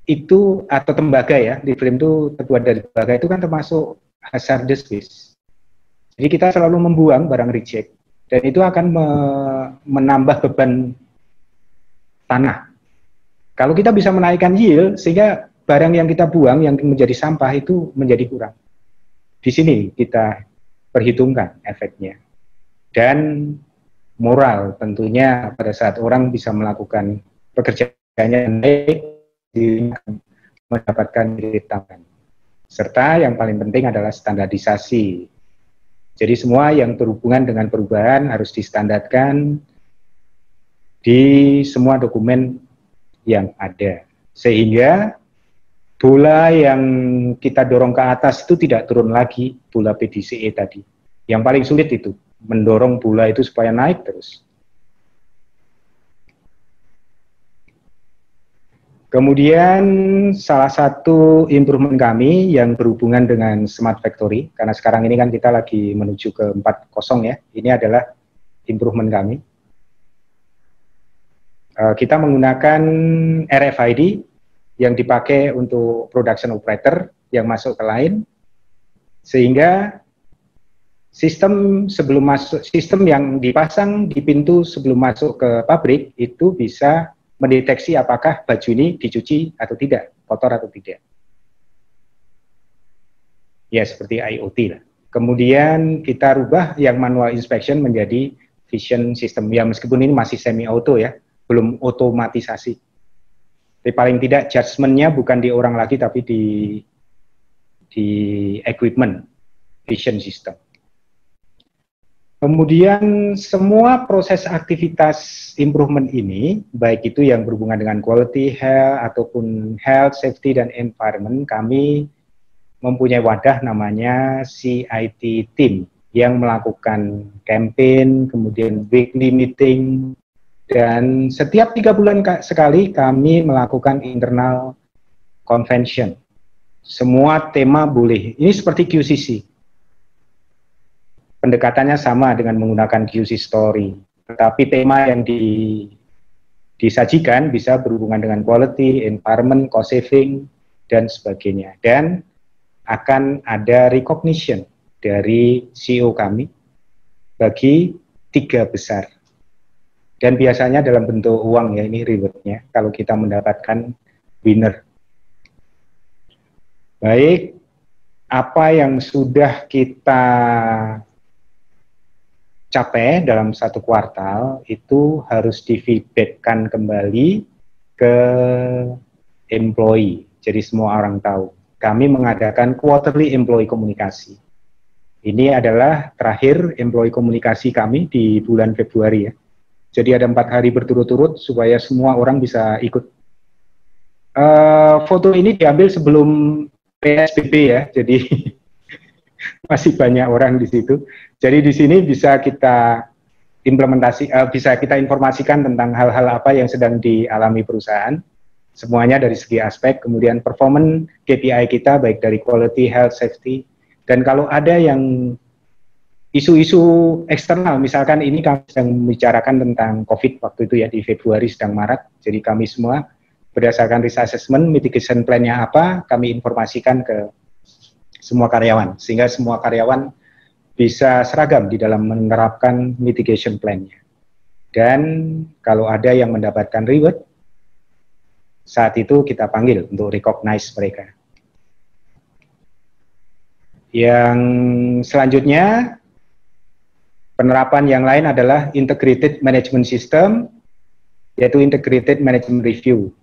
itu atau tembaga ya, lead frame itu terbuat dari tembaga, itu kan termasuk hazardous waste. Jadi kita selalu membuang barang reject. Dan itu akan menambah beban tanah. Kalau kita bisa menaikkan yield, sehingga barang yang kita buang, yang menjadi sampah itu menjadi kurang. Di sini kita perhitungkan efeknya. Dan moral tentunya pada saat orang bisa melakukan pekerjaannya baik, mendapatkan kredit tambahan. Serta yang paling penting adalah standarisasi. Jadi semua yang berhubungan dengan perubahan harus distandarkan di semua dokumen yang ada. Sehingga bola yang kita dorong ke atas itu tidak turun lagi, bola PDCE tadi. Yang paling sulit itu, mendorong bola itu supaya naik terus. Kemudian salah satu improvement kami yang berhubungan dengan Smart Factory, karena sekarang ini kan kita lagi menuju ke 4.0 ya, ini adalah improvement kami. Kita menggunakan RFID yang dipakai untuk production operator yang masuk ke line, sehingga sistem yang dipasang di pintu sebelum masuk ke pabrik itu bisa mendeteksi apakah baju ini dicuci atau tidak, kotor atau tidak. Ya, seperti IoT lah. Kemudian kita rubah yang manual inspection menjadi vision system. Ya, meskipun ini masih semi-auto ya, belum otomatisasi. Tapi paling tidak judgement-nya bukan di orang lagi, tapi di equipment, vision system. Kemudian semua proses aktivitas improvement ini, baik itu yang berhubungan dengan quality, health, ataupun health, safety, dan environment, kami mempunyai wadah namanya CIT Team yang melakukan campaign, kemudian weekly meeting, dan setiap 3 bulan sekali kami melakukan internal convention. Semua tema boleh. Ini seperti QCC. Pendekatannya sama dengan menggunakan QC story, tetapi tema yang disajikan bisa berhubungan dengan quality, environment, cost saving, dan sebagainya. Dan akan ada recognition dari CEO kami bagi 3 besar. Dan biasanya dalam bentuk uang ya, ini rewardnya kalau kita mendapatkan winner. Baik, apa yang sudah kita capai dalam 1 kuartal itu harus di-feedbackkan kembali ke employee. Jadi semua orang tahu. Kami mengadakan quarterly employee komunikasi. Ini adalah terakhir employee komunikasi kami di bulan Februari ya. Jadi ada 4 hari berturut-turut supaya semua orang bisa ikut. Foto ini diambil sebelum PSBB ya, jadi masih banyak orang di situ. Jadi di sini bisa kita bisa kita informasikan tentang hal-hal apa yang sedang dialami perusahaan. Semuanya dari segi aspek, kemudian performance KPI kita baik dari quality, health, safety. Dan kalau ada yang isu-isu eksternal, misalkan ini kami sedang membicarakan tentang COVID waktu itu ya, di Februari sedang marak. Jadi kami semua berdasarkan risk assessment, mitigation plan-nya apa, kami informasikan ke semua karyawan, sehingga semua karyawan bisa seragam di dalam menerapkan mitigation plan-nya. Dan kalau ada yang mendapatkan reward, saat itu kita panggil untuk recognize mereka. Yang selanjutnya, penerapan yang lain adalah integrated management system, yaitu integrated management review.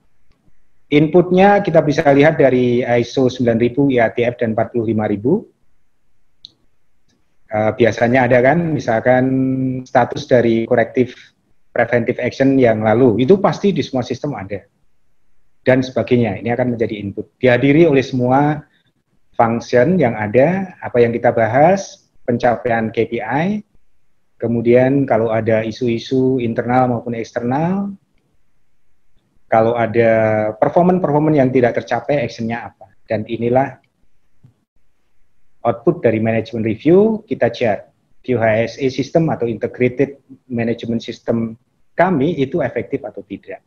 Inputnya kita bisa lihat dari ISO 9000, IATF, dan 45000. Biasanya ada kan, misalkan status dari corrective preventive action yang lalu, itu pasti di semua sistem ada. Dan sebagainya, ini akan menjadi input. Dihadiri oleh semua function yang ada, apa yang kita bahas, pencapaian KPI, kemudian kalau ada isu-isu internal maupun eksternal, kalau ada performance yang tidak tercapai, actionnya apa. Dan inilah output dari management review, kita cek QHSE system atau integrated management system kami itu efektif atau tidak.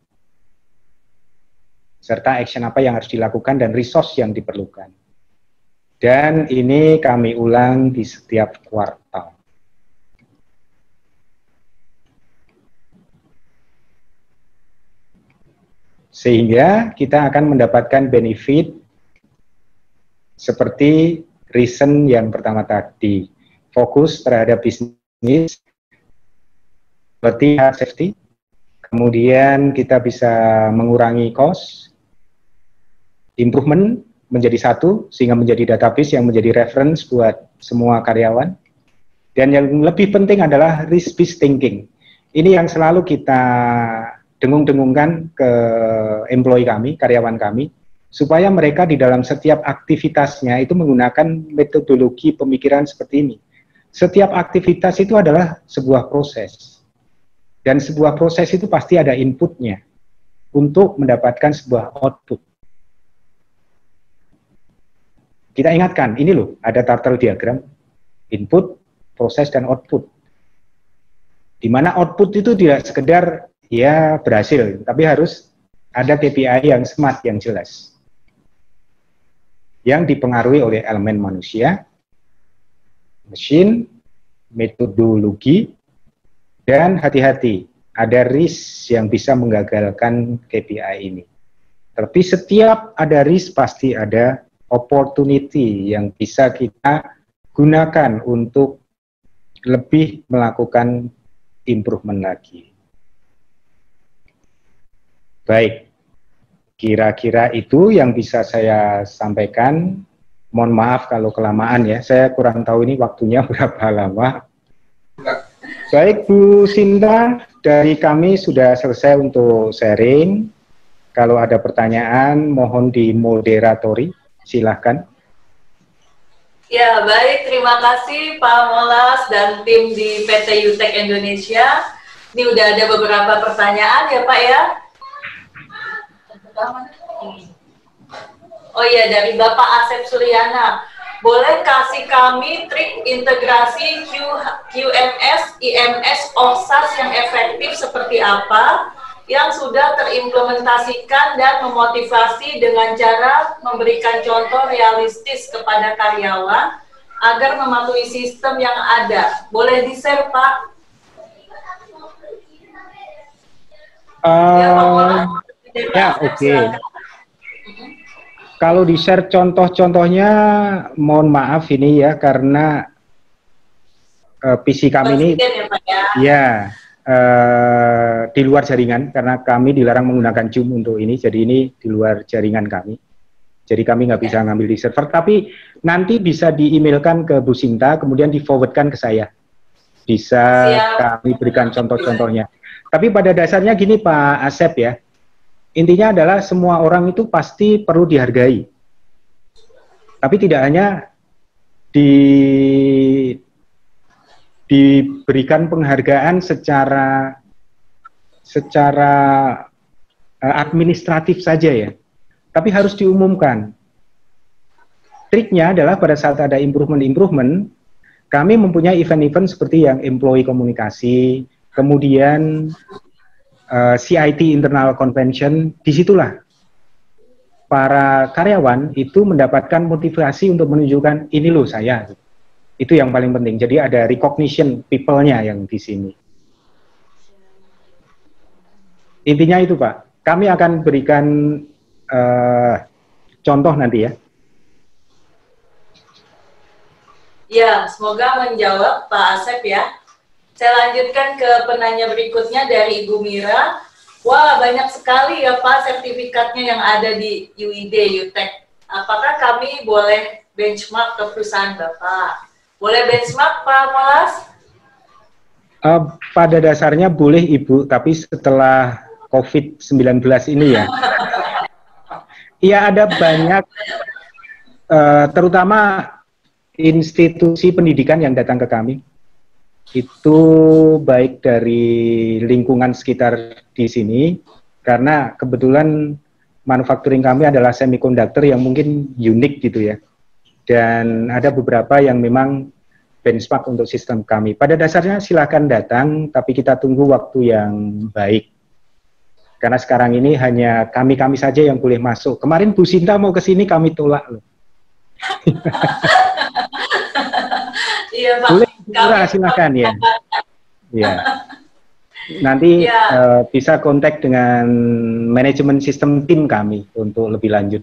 Serta action apa yang harus dilakukan dan resource yang diperlukan. Dan ini kami ulang di setiap kuartal. Sehingga kita akan mendapatkan benefit seperti reason yang pertama tadi, fokus terhadap bisnis, seperti health safety, kemudian kita bisa mengurangi cost, improvement menjadi satu, sehingga menjadi database yang menjadi reference buat semua karyawan, dan yang lebih penting adalah risk-based thinking. Ini yang selalu kita dengung-dengungkan ke employee kami, karyawan kami, supaya mereka di dalam setiap aktivitasnya itu menggunakan metodologi pemikiran seperti ini. setiap aktivitas itu adalah sebuah proses. Dan sebuah proses itu pasti ada inputnya untuk mendapatkan sebuah output. Kita ingatkan, ini loh, ada turtle diagram, input, proses, dan output. Di mana output itu tidak sekedar ya berhasil, tapi harus ada KPI yang smart, yang jelas. Yang dipengaruhi oleh elemen manusia, mesin, metodologi, dan hati-hati, ada risk yang bisa menggagalkan KPI ini. Tapi setiap ada risk pasti ada opportunity yang bisa kita gunakan untuk lebih melakukan improvement lagi. Baik, kira-kira itu yang bisa saya sampaikan. Mohon maaf kalau kelamaan ya, saya kurang tahu ini waktunya berapa lama. Baik Bu Sinta, dari kami sudah selesai untuk sharing. Kalau ada pertanyaan mohon dimoderatori, silahkan. Ya, baik. Terima kasih Pak Molas dan tim di PT UTEK Indonesia. Ini udah ada beberapa pertanyaan ya Pak ya. Oh iya, dari Bapak Asep Suryana. Boleh kasih kami trik integrasi QMS, IMS, OSAS yang efektif seperti apa, yang sudah terimplementasikan dan memotivasi dengan cara memberikan contoh realistis kepada karyawan agar mematuhi sistem yang ada. Boleh di-share, Pak? Ya, oke. Kalau di-share contoh-contohnya, mohon maaf ini ya, karena PC kami ini ya di luar jaringan, karena kami dilarang menggunakan Zoom untuk ini, jadi ini di luar jaringan kami. Jadi kami nggak bisa ngambil di server, tapi nanti bisa di-emailkan ke Bu Sinta, kemudian di-forwardkan ke saya. Bisa kami berikan contoh-contohnya. Tapi pada dasarnya gini Pak Asep ya, intinya adalah semua orang itu pasti perlu dihargai. Tapi tidak hanya diberikan penghargaan secara administratif saja ya. Tapi harus diumumkan. Triknya adalah pada saat ada improvement, kami mempunyai event-event seperti yang employee komunikasi, kemudian CIT Internal Convention, disitulah para karyawan itu mendapatkan motivasi untuk menunjukkan ini loh saya. Itu yang paling penting. Jadi ada recognition people-nya yang di sini. Intinya itu Pak. Kami akan berikan contoh nanti ya. Ya, semoga menjawab Pak Asep ya. Saya lanjutkan ke penanya berikutnya dari Ibu Mira. Wah, banyak sekali ya Pak sertifikatnya yang ada di UID, UTEK. Apakah kami boleh benchmark ke perusahaan Bapak? Boleh benchmark Pak Molas? Pada dasarnya boleh Ibu, tapi setelah COVID-19 ini ya. Iya ada banyak, terutama institusi pendidikan yang datang ke kami. Itu baik dari lingkungan sekitar di sini, karena kebetulan manufacturing kami adalah semikonduktor yang mungkin unik gitu ya. Dan ada beberapa yang memang benchmark untuk sistem kami. Pada dasarnya silakan datang, tapi kita tunggu waktu yang baik. Karena sekarang ini hanya kami-kami saja yang boleh masuk. Kemarin Bu Sinta mau ke sini, kami tolak loh. Iya Pak. Boleh, silakan ya. Ya. Nanti bisa kontak dengan manajemen sistem tim kami untuk lebih lanjut.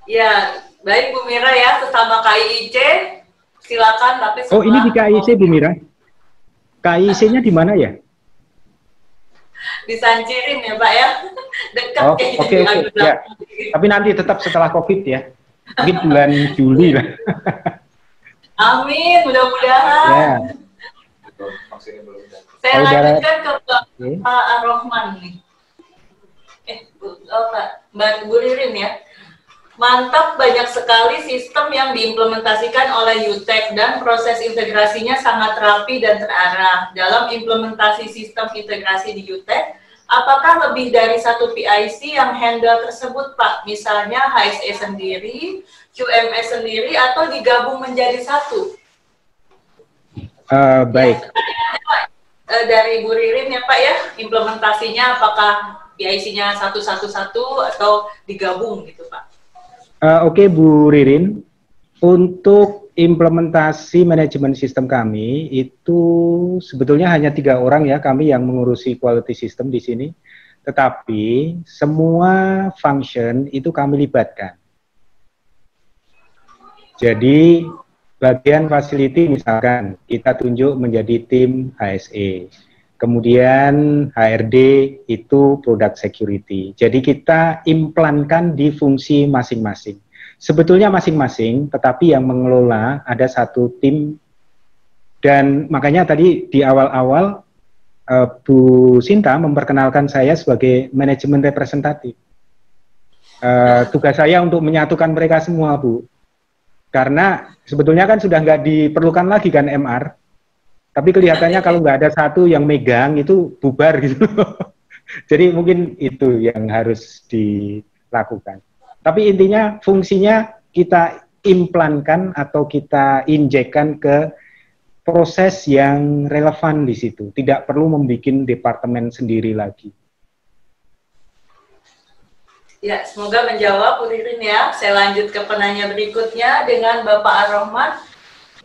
Ya, baik Bu Mira ya, sesama KIIC, silakan. Tapi oh ini di KIIC Bu Mira? KIIC-nya di mana ya? Di Sanjirin ya Pak ya, dekat kayaknya. Oke. Ya. Tapi nanti tetap setelah COVID ya, mungkin bulan Juli lah. Amin, mudah-mudahan. Ya. Saya lanjutkan ke Pak Ar-Rahman nih. Mbak Bu Ririn ya. Mantap, banyak sekali sistem yang diimplementasikan oleh UTEK dan proses integrasinya sangat rapi dan terarah. Dalam implementasi sistem integrasi di UTEK, apakah lebih dari satu PIC yang handle tersebut, Pak? Misalnya HSE sendiri, QMS sendiri, atau digabung menjadi satu? Baik. Ya, dari Bu Ririn ya Pak ya, implementasinya apakah PIC-nya satu-satu atau digabung gitu Pak? Oke, Bu Ririn, untuk implementasi manajemen sistem kami itu sebetulnya hanya 3 orang ya, kami yang mengurusi quality system di sini. Tetapi semua function itu kami libatkan. Jadi bagian facility misalkan kita tunjuk menjadi tim HSE. Kemudian HRD itu product security. Jadi kita implankan di fungsi masing-masing. Sebetulnya masing-masing, tetapi yang mengelola ada satu tim. Dan makanya tadi di awal-awal Bu Sinta memperkenalkan saya sebagai manajemen representatif. Tugas saya untuk menyatukan mereka semua, Bu. Karena sebetulnya kan sudah nggak diperlukan lagi kan MR. Tapi kelihatannya kalau nggak ada satu yang megang itu bubar gitu. Jadi mungkin itu yang harus dilakukan. Tapi intinya fungsinya kita implankan atau kita injekkan ke proses yang relevan di situ. Tidak perlu membuat departemen sendiri lagi. Ya, semoga menjawab Bu Ririn ya. Saya lanjut ke penanya berikutnya dengan Bapak Ar-Rahman.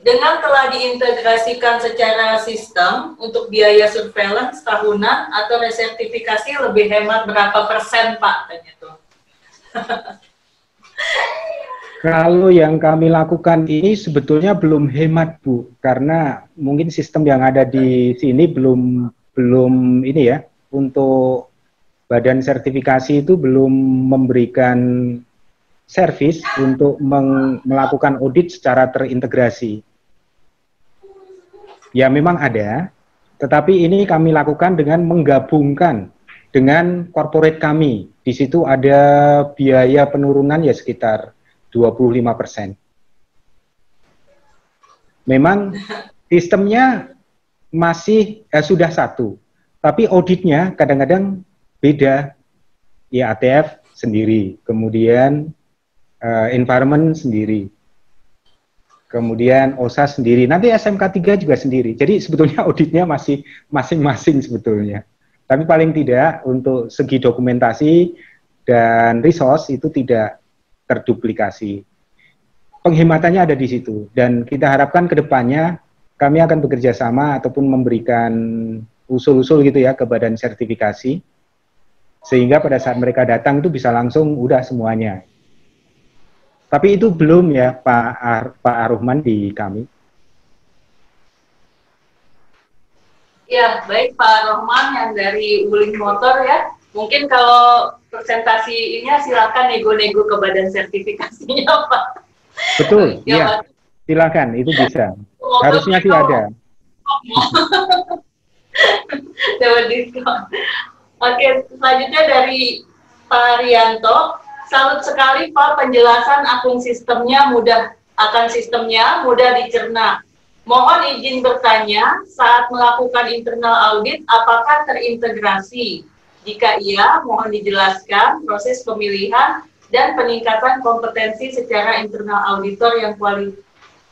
Dengan telah diintegrasikan secara sistem untuk biaya surveillance tahunan atau resertifikasi lebih hemat berapa persen Pak? Tanya tuh. Kalau yang kami lakukan ini sebetulnya belum hemat Bu, karena mungkin sistem yang ada di sini belum ini ya, untuk badan sertifikasi itu belum memberikan servis untuk melakukan audit secara terintegrasi. Ya memang ada, tetapi ini kami lakukan dengan menggabungkan dengan corporate kami. Di situ ada biaya penurunan ya sekitar 25%. Memang sistemnya masih sudah satu, tapi auditnya kadang-kadang beda. Ya ATF sendiri, kemudian environment sendiri, kemudian OSA sendiri, nanti SMK 3 juga sendiri. Jadi sebetulnya auditnya masih masing-masing sebetulnya. Tapi paling tidak untuk segi dokumentasi dan resource itu tidak terduplikasi. Penghematannya ada di situ. Dan kita harapkan ke depannya kami akan bekerja sama ataupun memberikan usul-usul gitu ya ke badan sertifikasi. Sehingga pada saat mereka datang itu bisa langsung udah semuanya. Tapi itu belum ya Pak Ar-Rahman di kami. Ya, baik Pak Ar-Rahman yang dari Wuling Motor ya. Mungkin kalau presentasinya silakan nego-nego ke badan sertifikasinya Pak. Betul, ya. Silakan, itu bisa. Harusnya sih ada. Dapat diskon. Oke, selanjutnya dari Pak Rianto. Salut sekali Pak penjelasan akun sistemnya mudah dicerna. Mohon izin bertanya, saat melakukan internal audit apakah terintegrasi? Jika iya, mohon dijelaskan proses pemilihan dan peningkatan kompetensi secara internal auditor yang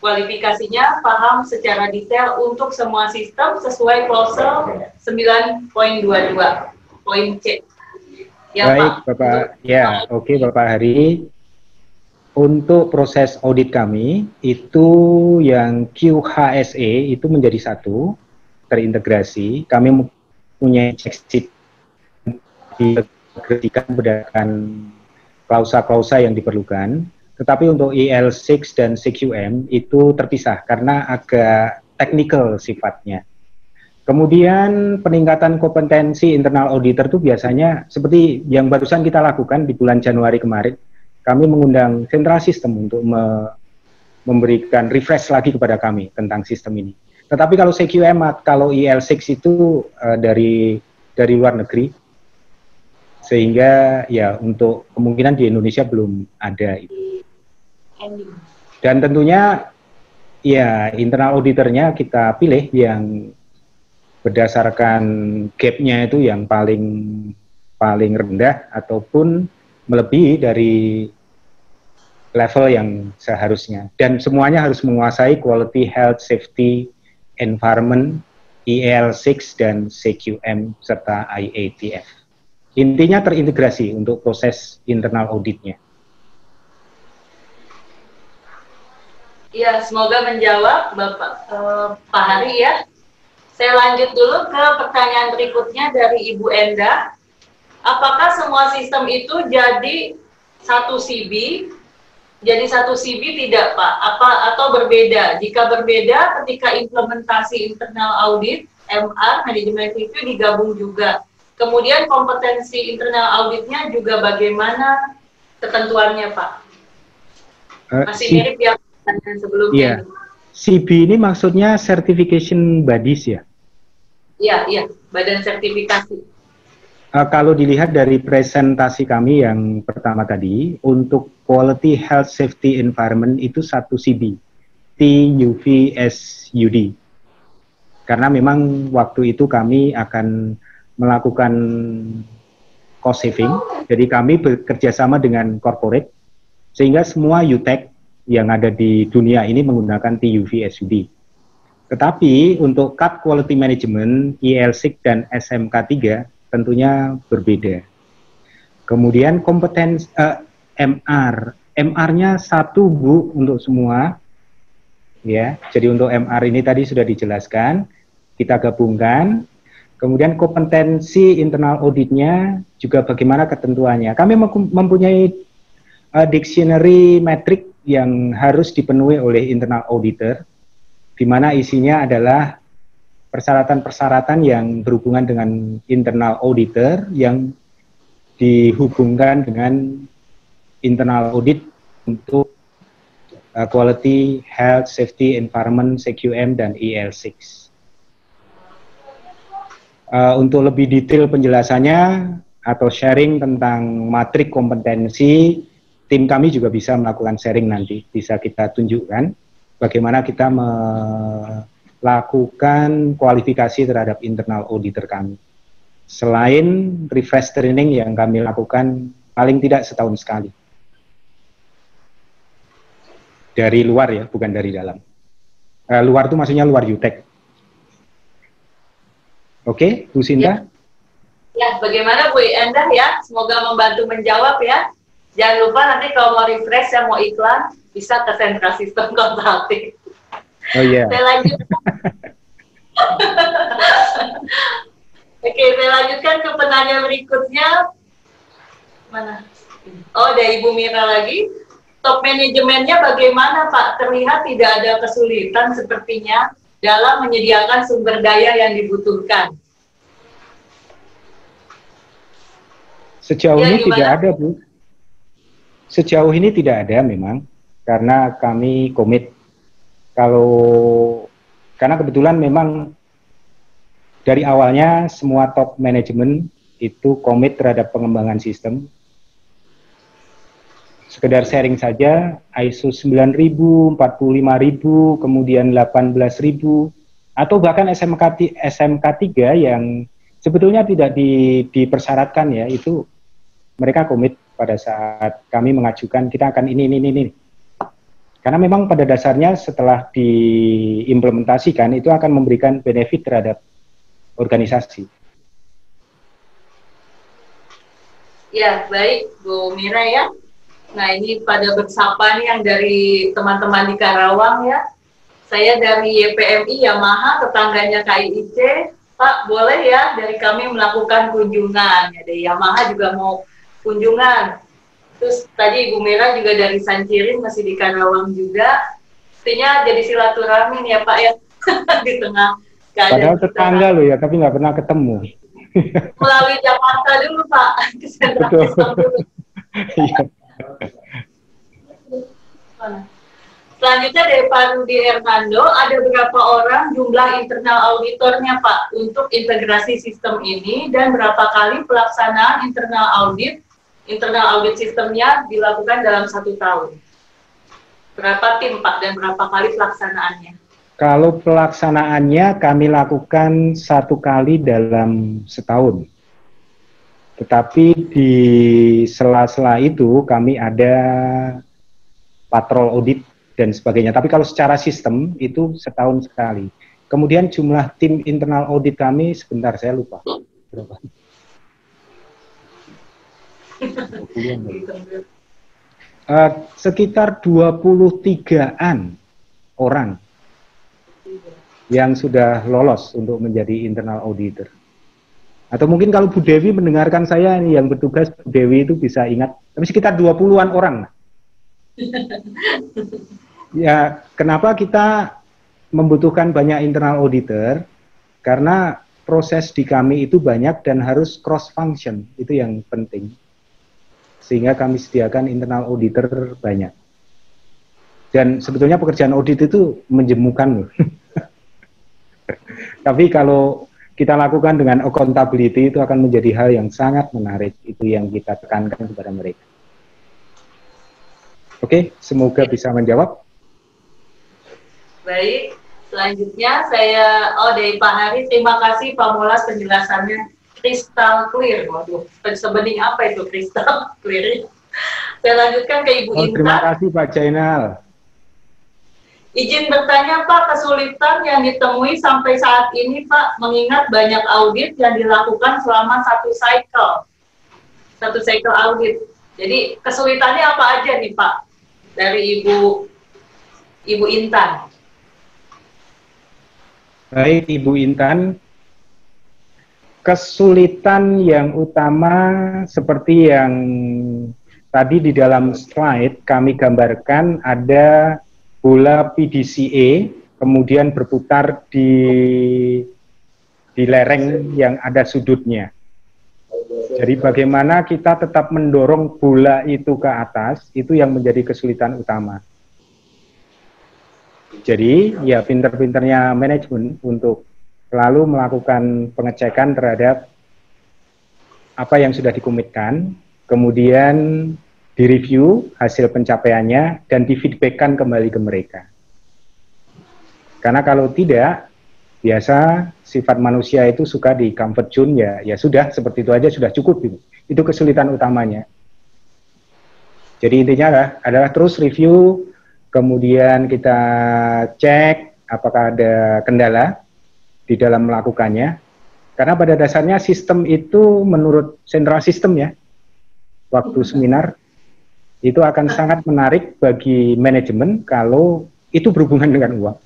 kualifikasinya paham secara detail untuk semua sistem sesuai klausel 9.22 poin C. Ya, baik Bapak, ya oke Bapak Hari. Untuk proses audit kami itu yang QHSE itu menjadi satu, terintegrasi. Kami mempunyai check sheet diintegrasikan berdasarkan klausa-klausa yang diperlukan. Tetapi untuk IL6 dan CQM itu terpisah karena agak teknikal sifatnya. Kemudian peningkatan kompetensi internal auditor itu biasanya seperti yang barusan kita lakukan di bulan Januari kemarin. Kami mengundang Central System untuk memberikan refresh lagi kepada kami tentang sistem ini. Tetapi kalau CQM, kalau IL6 itu dari luar negeri. Sehingga ya untuk kemungkinan di Indonesia belum ada. Dan tentunya ya internal auditornya kita pilih yang berdasarkan gap-nya itu yang paling rendah ataupun melebihi dari level yang seharusnya. Dan semuanya harus menguasai Quality Health Safety Environment, EL6 dan CQM serta IATF. Intinya terintegrasi untuk proses internal auditnya. Ya, semoga menjawab Bapak Pak Hari ya. Saya lanjut dulu ke pertanyaan berikutnya dari Ibu Enda. Apakah semua sistem itu jadi satu CB? Jadi satu CB tidak Pak? Atau berbeda? Jika berbeda, ketika implementasi internal audit, MR, manajemen review digabung juga. Kemudian kompetensi internal auditnya juga bagaimana ketentuannya Pak? Masih mirip yang sebelumnya. Iya. CB ini maksudnya Certification Bodies ya? Iya, badan sertifikasi. Kalau dilihat dari presentasi kami yang pertama tadi, untuk Quality Health Safety Environment itu satu CB, TUVSUD. Karena memang waktu itu kami akan melakukan cost saving, jadi kami bekerja sama dengan corporate, sehingga semua UTEC yang ada di dunia ini menggunakan TUVSUD. Tetapi untuk Cut Quality Management, EL6 dan SMK3 tentunya berbeda. Kemudian kompetensi MR-nya satu Bu untuk semua, ya. Jadi untuk MR ini tadi sudah dijelaskan, kita gabungkan. Kemudian kompetensi internal auditnya juga bagaimana ketentuannya. Kami mempunyai dictionary metrik yang harus dipenuhi oleh internal auditor, di mana isinya adalah persyaratan-persyaratan yang berhubungan dengan internal auditor yang dihubungkan dengan internal audit untuk Quality Health Safety Environment, CQM dan EL6. Untuk lebih detail penjelasannya atau sharing tentang matrik kompetensi, tim kami juga bisa melakukan sharing nanti, bisa kita tunjukkan bagaimana kita melakukan kualifikasi terhadap internal auditor kami. Selain refresh training yang kami lakukan paling tidak setahun sekali. Dari luar ya, bukan dari dalam. Luar itu maksudnya luar UTEC. Oke, Bu Sinta? Ya, bagaimana Bu Enda ya? Semoga membantu menjawab ya. Jangan lupa nanti kalau mau refresh ya mau iklan, bisa ke Sentra Sistem Consulting. Oh iya. Saya lanjutkan. Oke, saya lanjutkan ke penanya berikutnya. Mana? Oh, dari Ibu Mira lagi. Top manajemennya bagaimana Pak? Terlihat tidak ada kesulitan sepertinya dalam menyediakan sumber daya yang dibutuhkan. Sejauh ini tidak ada, Bu. Sejauh ini tidak ada memang, karena kami komit. Karena kebetulan memang dari awalnya semua top manajemen itu komit terhadap pengembangan sistem. Sekedar sharing saja, ISO 9000, 45000, kemudian 18000, atau bahkan SMK3 yang sebetulnya tidak dipersyaratkan ya, itu mereka komit pada saat kami mengajukan kita akan ini. Karena memang pada dasarnya setelah diimplementasikan itu akan memberikan benefit terhadap organisasi. Ya, baik Bu Mira ya. Nah, ini pada bersapa nih yang dari teman-teman di Karawang ya. Saya dari YPMI Yamaha, tetangganya KIIC. Pak, boleh ya dari kami melakukan kunjungan. Ya, dari Yamaha juga mau kunjungan. Terus tadi Ibu Mira juga dari Sancirin, masih di Karawang juga. Artinya jadi silaturahmi nih ya Pak ya. Di tengah keadaan. Padahal tetangga loh ya, tapi nggak pernah ketemu. Melalui Jakarta dulu Pak. Betul. Iya. Selanjutnya dari Pak Rudi Hernando, ada berapa orang jumlah internal auditornya Pak untuk integrasi sistem ini dan berapa kali pelaksanaan internal audit sistemnya dilakukan dalam 1 tahun? Berapa tim Pak dan berapa kali pelaksanaannya? Kalau pelaksanaannya kami lakukan 1 kali dalam setahun. Tetapi di sela-sela itu kami ada patrol audit dan sebagainya. Tapi kalau secara sistem itu setahun sekali. Kemudian jumlah tim internal audit kami, sebentar saya lupa. Berapa? Sekitar 23-an orang yang sudah lolos untuk menjadi internal auditor. Atau mungkin kalau Bu Dewi mendengarkan saya ini yang bertugas, Bu Dewi itu bisa ingat, tapi sekitar 20-an orang. Ya, kenapa kita membutuhkan banyak internal auditor? Karena proses di kami itu banyak dan harus cross function, itu yang penting. Sehingga kami sediakan internal auditor banyak. Dan sebetulnya pekerjaan audit itu menjemukan loh. Tapi kalau kita lakukan dengan accountability itu akan menjadi hal yang sangat menarik. Itu yang kita tekankan kepada mereka. Oke, semoga bisa menjawab. Baik, selanjutnya saya, dari Pak Hari, terima kasih Pak Molas penjelasannya kristal clear. Waduh, sebening apa itu kristal clear? Saya lanjutkan ke Ibu Intan. Terima kasih Pak Jainal. Izin bertanya Pak, kesulitan yang ditemui sampai saat ini Pak, mengingat banyak audit yang dilakukan selama satu cycle audit. Jadi kesulitannya apa aja nih Pak dari Ibu Intan? Baik Ibu Intan, kesulitan yang utama seperti yang tadi di dalam slide kami gambarkan, ada bola PDCA kemudian berputar di lereng yang ada sudutnya. Jadi bagaimana kita tetap mendorong bola itu ke atas, itu yang menjadi kesulitan utama. Jadi ya pinter-pinternya manajemen untuk selalu melakukan pengecekan terhadap apa yang sudah dikomitkan, kemudian direview hasil pencapaiannya dan difeedbackkan kembali ke mereka. Karena kalau tidak, biasa sifat manusia itu suka di comfort zone, ya sudah seperti itu aja sudah cukup gitu. Itu kesulitan utamanya. Jadi intinya adalah terus review, kemudian kita cek apakah ada kendala di dalam melakukannya. Karena pada dasarnya sistem itu menurut Central System ya, waktu seminar, itu akan sangat menarik bagi manajemen kalau itu berhubungan dengan uang.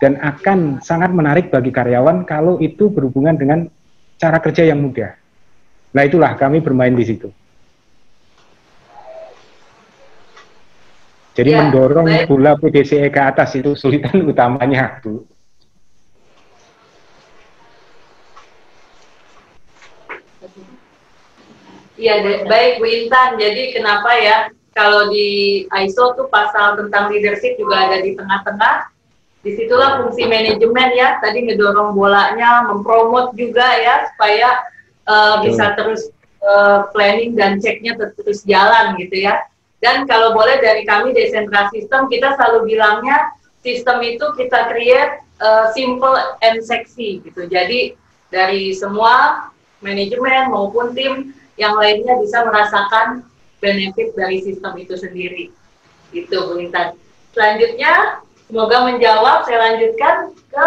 Dan akan sangat menarik bagi karyawan kalau itu berhubungan dengan cara kerja yang mudah. Nah itulah kami bermain di situ. Jadi ya, mendorong bola PDCE ke atas itu kesulitan utamanya, Bu. Iya, baik Bu Intan. Jadi kenapa ya kalau di ISO tuh pasal tentang leadership juga ada di tengah-tengah. Disitulah fungsi manajemen ya. Tadi ngedorong bolanya, mempromot juga ya supaya bisa terus planning dan ceknya terus jalan gitu ya. Dan kalau boleh dari kami dari Central System kita selalu bilangnya sistem itu kita create simple and sexy gitu. Jadi dari semua manajemen maupun tim yang lainnya bisa merasakan benefit dari sistem itu sendiri. Itu Bu Intan. Selanjutnya, semoga menjawab, saya lanjutkan ke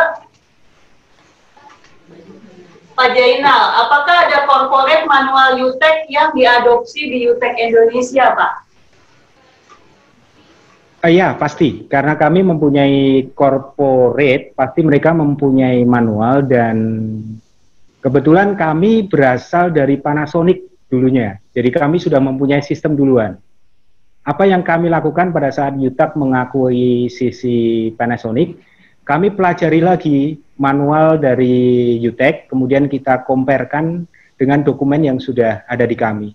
Pak Jainal. Apakah ada corporate manual UTEC yang diadopsi di UTEC Indonesia, Pak? Iya, pasti. Karena kami mempunyai corporate, pasti mereka mempunyai manual dan kebetulan kami berasal dari Panasonic dulunya. Jadi kami sudah mempunyai sistem duluan. Apa yang kami lakukan pada saat UTAP mengakui sisi Panasonic, kami pelajari lagi manual dari UTEC, kemudian kita comparekan dengan dokumen yang sudah ada di kami.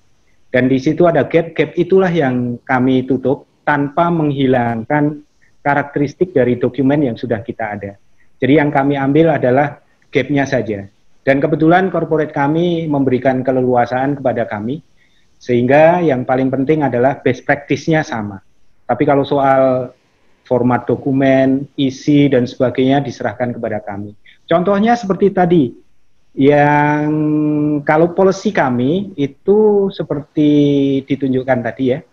Dan di situ ada gap itulah yang kami tutup tanpa menghilangkan karakteristik dari dokumen yang sudah kita ada. Jadi yang kami ambil adalah gap-nya saja. Dan kebetulan corporate kami memberikan keleluasaan kepada kami, sehingga yang paling penting adalah best practice-nya sama. Tapi kalau soal format dokumen, isi, dan sebagainya diserahkan kepada kami. Contohnya seperti tadi, yang kalau policy kami itu seperti ditunjukkan tadi ya.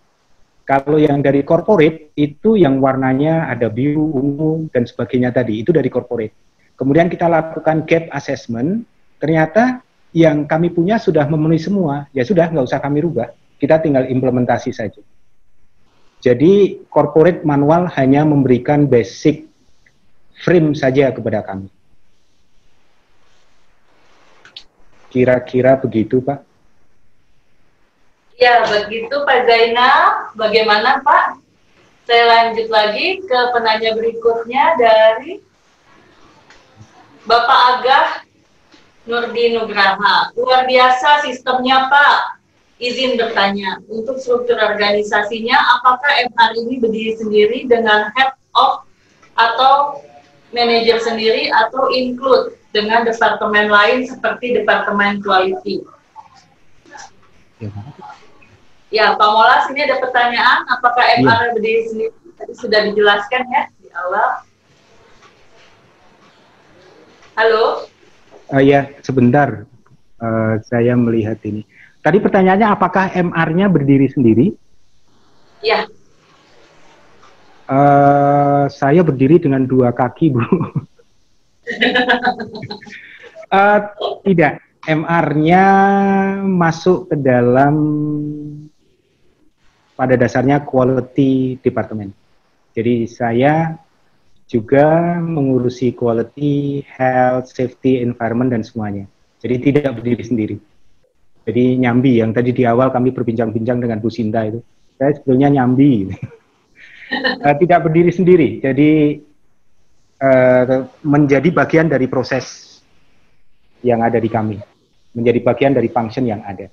Kalau yang dari corporate itu yang warnanya ada biru, ungu, dan sebagainya tadi, itu dari corporate. Kemudian kita lakukan gap assessment, ternyata yang kami punya sudah memenuhi semua, ya sudah nggak usah kami rubah, kita tinggal implementasi saja. Jadi corporate manual hanya memberikan basic frame saja kepada kami. Kira-kira begitu, Pak. Ya, begitu Pak Zainal. Bagaimana Pak? Saya lanjut lagi ke penanya berikutnya dari Bapak Agah Nurdi Nugraha. Luar biasa sistemnya Pak. Izin bertanya, untuk struktur organisasinya, apakah MR ini berdiri sendiri dengan head of atau manajer sendiri atau include dengan departemen lain seperti departemen quality? Ya, Pak Molas, ini ada pertanyaan, apakah MR berdiri sendiri? Tadi sudah dijelaskan ya di awal. Halo? Ya, sebentar. Saya melihat ini. Tadi pertanyaannya apakah MR-nya berdiri sendiri? Ya. Saya berdiri dengan 2 kaki, Bu. Tidak. MR-nya masuk ke dalam, pada dasarnya quality department. Jadi saya juga mengurusi quality, health, safety, environment, dan semuanya. Jadi tidak berdiri sendiri. Jadi nyambi, yang tadi di awal kami berbincang-bincang dengan Bu Sinta itu, saya sebetulnya nyambi. Tidak berdiri sendiri, jadi menjadi bagian dari proses yang ada di kami, menjadi bagian dari function yang ada.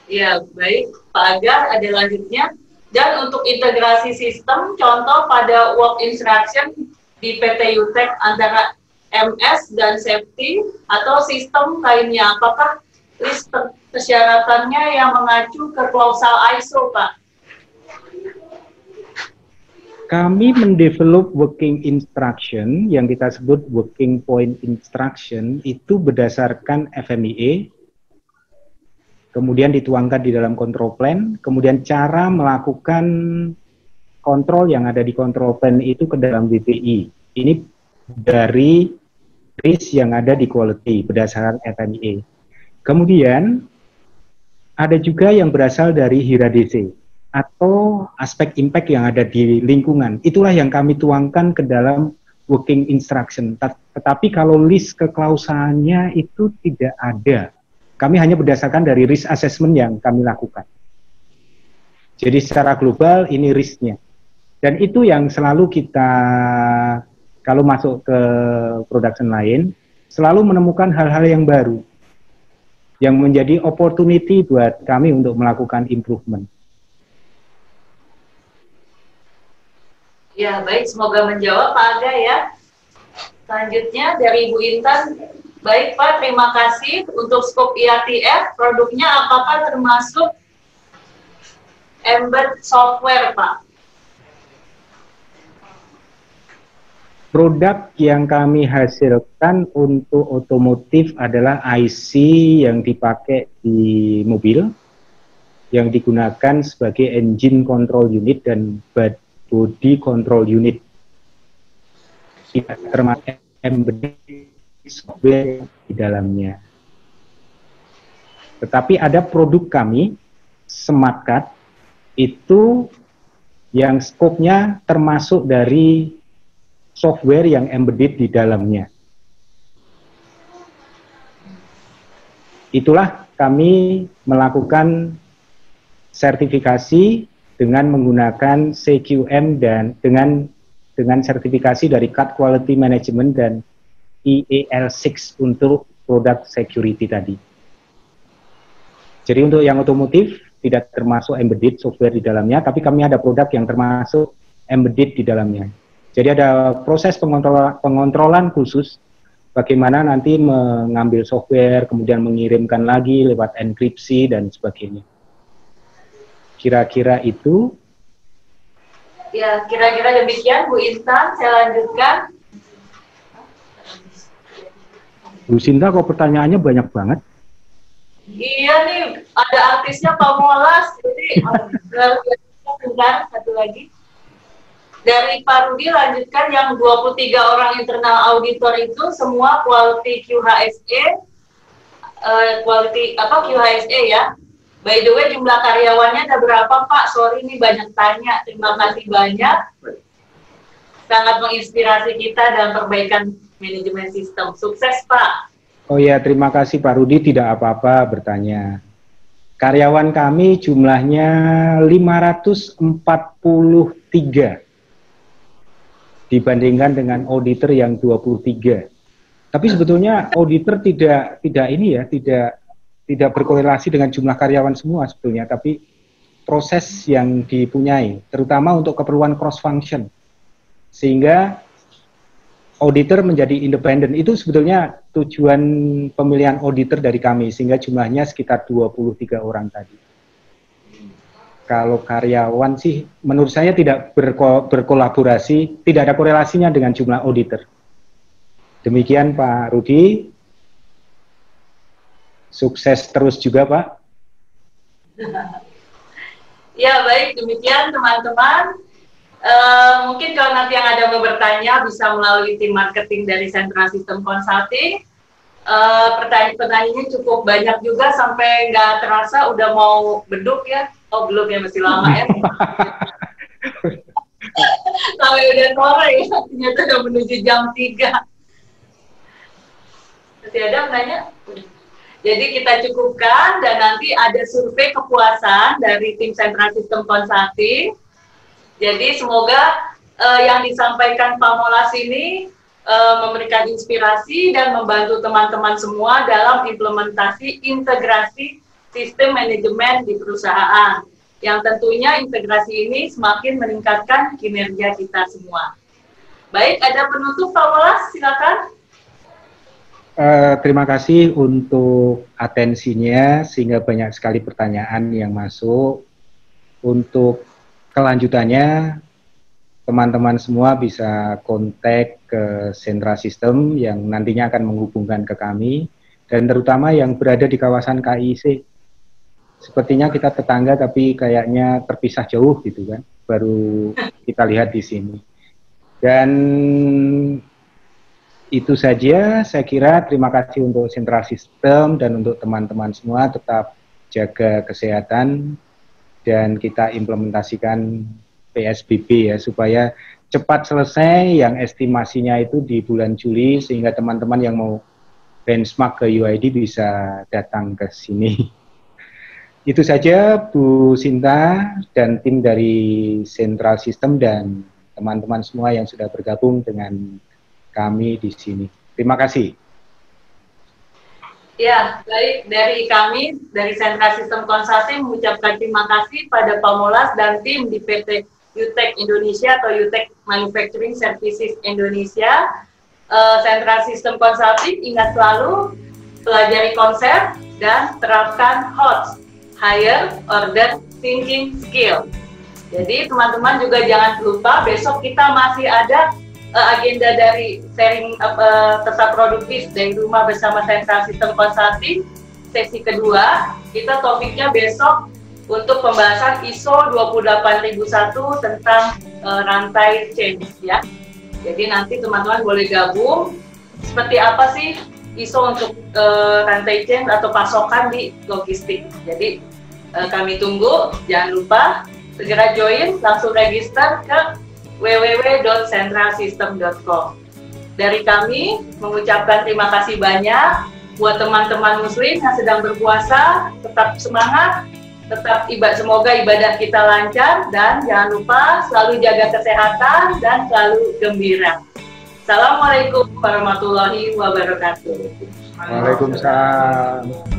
Ya, baik. Pak Agah, ada lanjutnya. Dan untuk integrasi sistem, contoh pada work instruction di PT UTEK antara MS dan safety atau sistem lainnya, apakah list persyaratannya yang mengacu ke klausal ISO, Pak? Kami mendevelop working instruction yang kita sebut working point instruction itu berdasarkan FMEA, kemudian dituangkan di dalam control plan, kemudian cara melakukan kontrol yang ada di control plan itu ke dalam WPI. Ini dari risk yang ada di quality berdasarkan FMEA. Kemudian ada juga yang berasal dari HIRA-DC atau aspek impact yang ada di lingkungan. Itulah yang kami tuangkan ke dalam working instruction. Tetapi kalau list keklausalannya itu tidak ada. Kami hanya berdasarkan dari risk assessment yang kami lakukan. Jadi secara global ini risknya. Dan itu yang selalu kita, kalau masuk ke production lain, selalu menemukan hal-hal yang baru, yang menjadi opportunity buat kami untuk melakukan improvement. Ya, baik. Semoga menjawab Pak Agah ya. Selanjutnya dari Bu Intan. Baik Pak, terima kasih. Untuk skop IATF, produknya apakah termasuk embed software, Pak? Produk yang kami hasilkan untuk otomotif adalah IC yang dipakai di mobil, yang digunakan sebagai engine control unit dan body control unit. Tidak termasuk embedded software di dalamnya. Tetapi ada produk kami, SmartCard, itu yang skopnya termasuk dari software yang embedded di dalamnya. Itulah kami melakukan sertifikasi dengan menggunakan CQM dan dengan sertifikasi dari Card Quality Management dan EAL6 untuk product security tadi. Jadi untuk yang otomotif tidak termasuk embedded software di dalamnya, tapi kami ada produk yang termasuk embedded di dalamnya. Jadi ada proses pengontrolan khusus bagaimana nanti mengambil software, kemudian mengirimkan lagi lewat enkripsi dan sebagainya. Kira-kira itu. Ya, kira-kira demikian Bu Intan, saya lanjutkan. Bu Sinta kok pertanyaannya banyak banget? Iya nih, ada artisnya Pak Molas, jadi bentar, satu lagi. Dari Pak Rudi lanjutkan yang 23 orang internal auditor itu semua quality QHSE, QHSE ya. By the way, jumlah karyawannya ada berapa Pak? Sorry nih banyak tanya, terima kasih banyak. Sangat menginspirasi kita dalam perbaikan manajemen sistem. Sukses Pak. Oh ya, terima kasih Pak Rudi, tidak apa-apa bertanya. Karyawan kami jumlahnya 543 dibandingkan dengan auditor yang 23. Tapi sebetulnya auditor tidak berkorelasi dengan jumlah karyawan semua sebetulnya, tapi proses yang dipunyai, terutama untuk keperluan cross function, sehingga auditor menjadi independen. Itu sebetulnya tujuan pemilihan auditor dari kami, sehingga jumlahnya sekitar 23 orang tadi. Kalau karyawan sih, menurut saya tidak berkolaborasi, tidak ada korelasinya dengan jumlah auditor. Demikian Pak Rudi. Sukses terus juga Pak. Ya baik, demikian teman-teman. Mungkin kalau nanti yang ada mau bertanya bisa melalui tim marketing dari Central System Consulting. Pertanyaannya cukup banyak juga sampai nggak terasa udah mau beduk ya. Oh belum ya, masih lama ya. Sampai udah sore ya, ternyata udah menuju jam 3. Masih ada penanya? Jadi kita cukupkan dan nanti ada survei kepuasan dari tim Central System Consulting. Jadi semoga yang disampaikan Pak Molas ini memberikan inspirasi dan membantu teman-teman semua dalam implementasi integrasi sistem manajemen di perusahaan. Yang tentunya integrasi ini semakin meningkatkan kinerja kita semua. Baik, ada penutup Pak Molas, silakan. Terima kasih untuk atensinya, sehingga banyak sekali pertanyaan yang masuk. Untuk kelanjutannya, teman-teman semua bisa kontak ke Central System yang nantinya akan menghubungkan ke kami, dan terutama yang berada di kawasan KIC. Sepertinya kita tetangga tapi kayaknya terpisah jauh gitu kan, baru kita lihat di sini. Dan itu saja, saya kira. Terima kasih untuk Central System dan untuk teman-teman semua, tetap jaga kesehatan dan kita implementasikan PSBB ya, supaya cepat selesai yang estimasinya itu di bulan Juli, sehingga teman-teman yang mau benchmark ke UID bisa datang ke sini. Itu saja Bu Sinta dan tim dari Central System dan teman-teman semua yang sudah bergabung dengan kami di sini. Terima kasih. Ya, baik, dari kami, dari Central System Consulting mengucapkan terima kasih pada Pak Molas dan tim di PT UTEC Indonesia atau UTEC Manufacturing Services Indonesia. Central System Consulting, ingat selalu pelajari konsep dan terapkan HOTS, Higher Order Thinking Skill. Jadi teman-teman juga jangan lupa besok kita masih ada agenda dari sharing tetap produktif dari rumah bersama Central System Consulting sesi kedua. Kita topiknya besok untuk pembahasan ISO 28001 tentang rantai change ya. Jadi nanti teman-teman boleh gabung seperti apa sih ISO untuk rantai change atau pasokan di logistik. Jadi kami tunggu, jangan lupa segera join, langsung register ke www.centralsystem.com. Dari kami mengucapkan terima kasih banyak buat teman-teman muslim yang sedang berpuasa, tetap semangat, tetap semoga ibadah kita lancar, dan jangan lupa selalu jaga kesehatan dan selalu gembira. Assalamualaikum warahmatullahi wabarakatuh. Waalaikumsalam.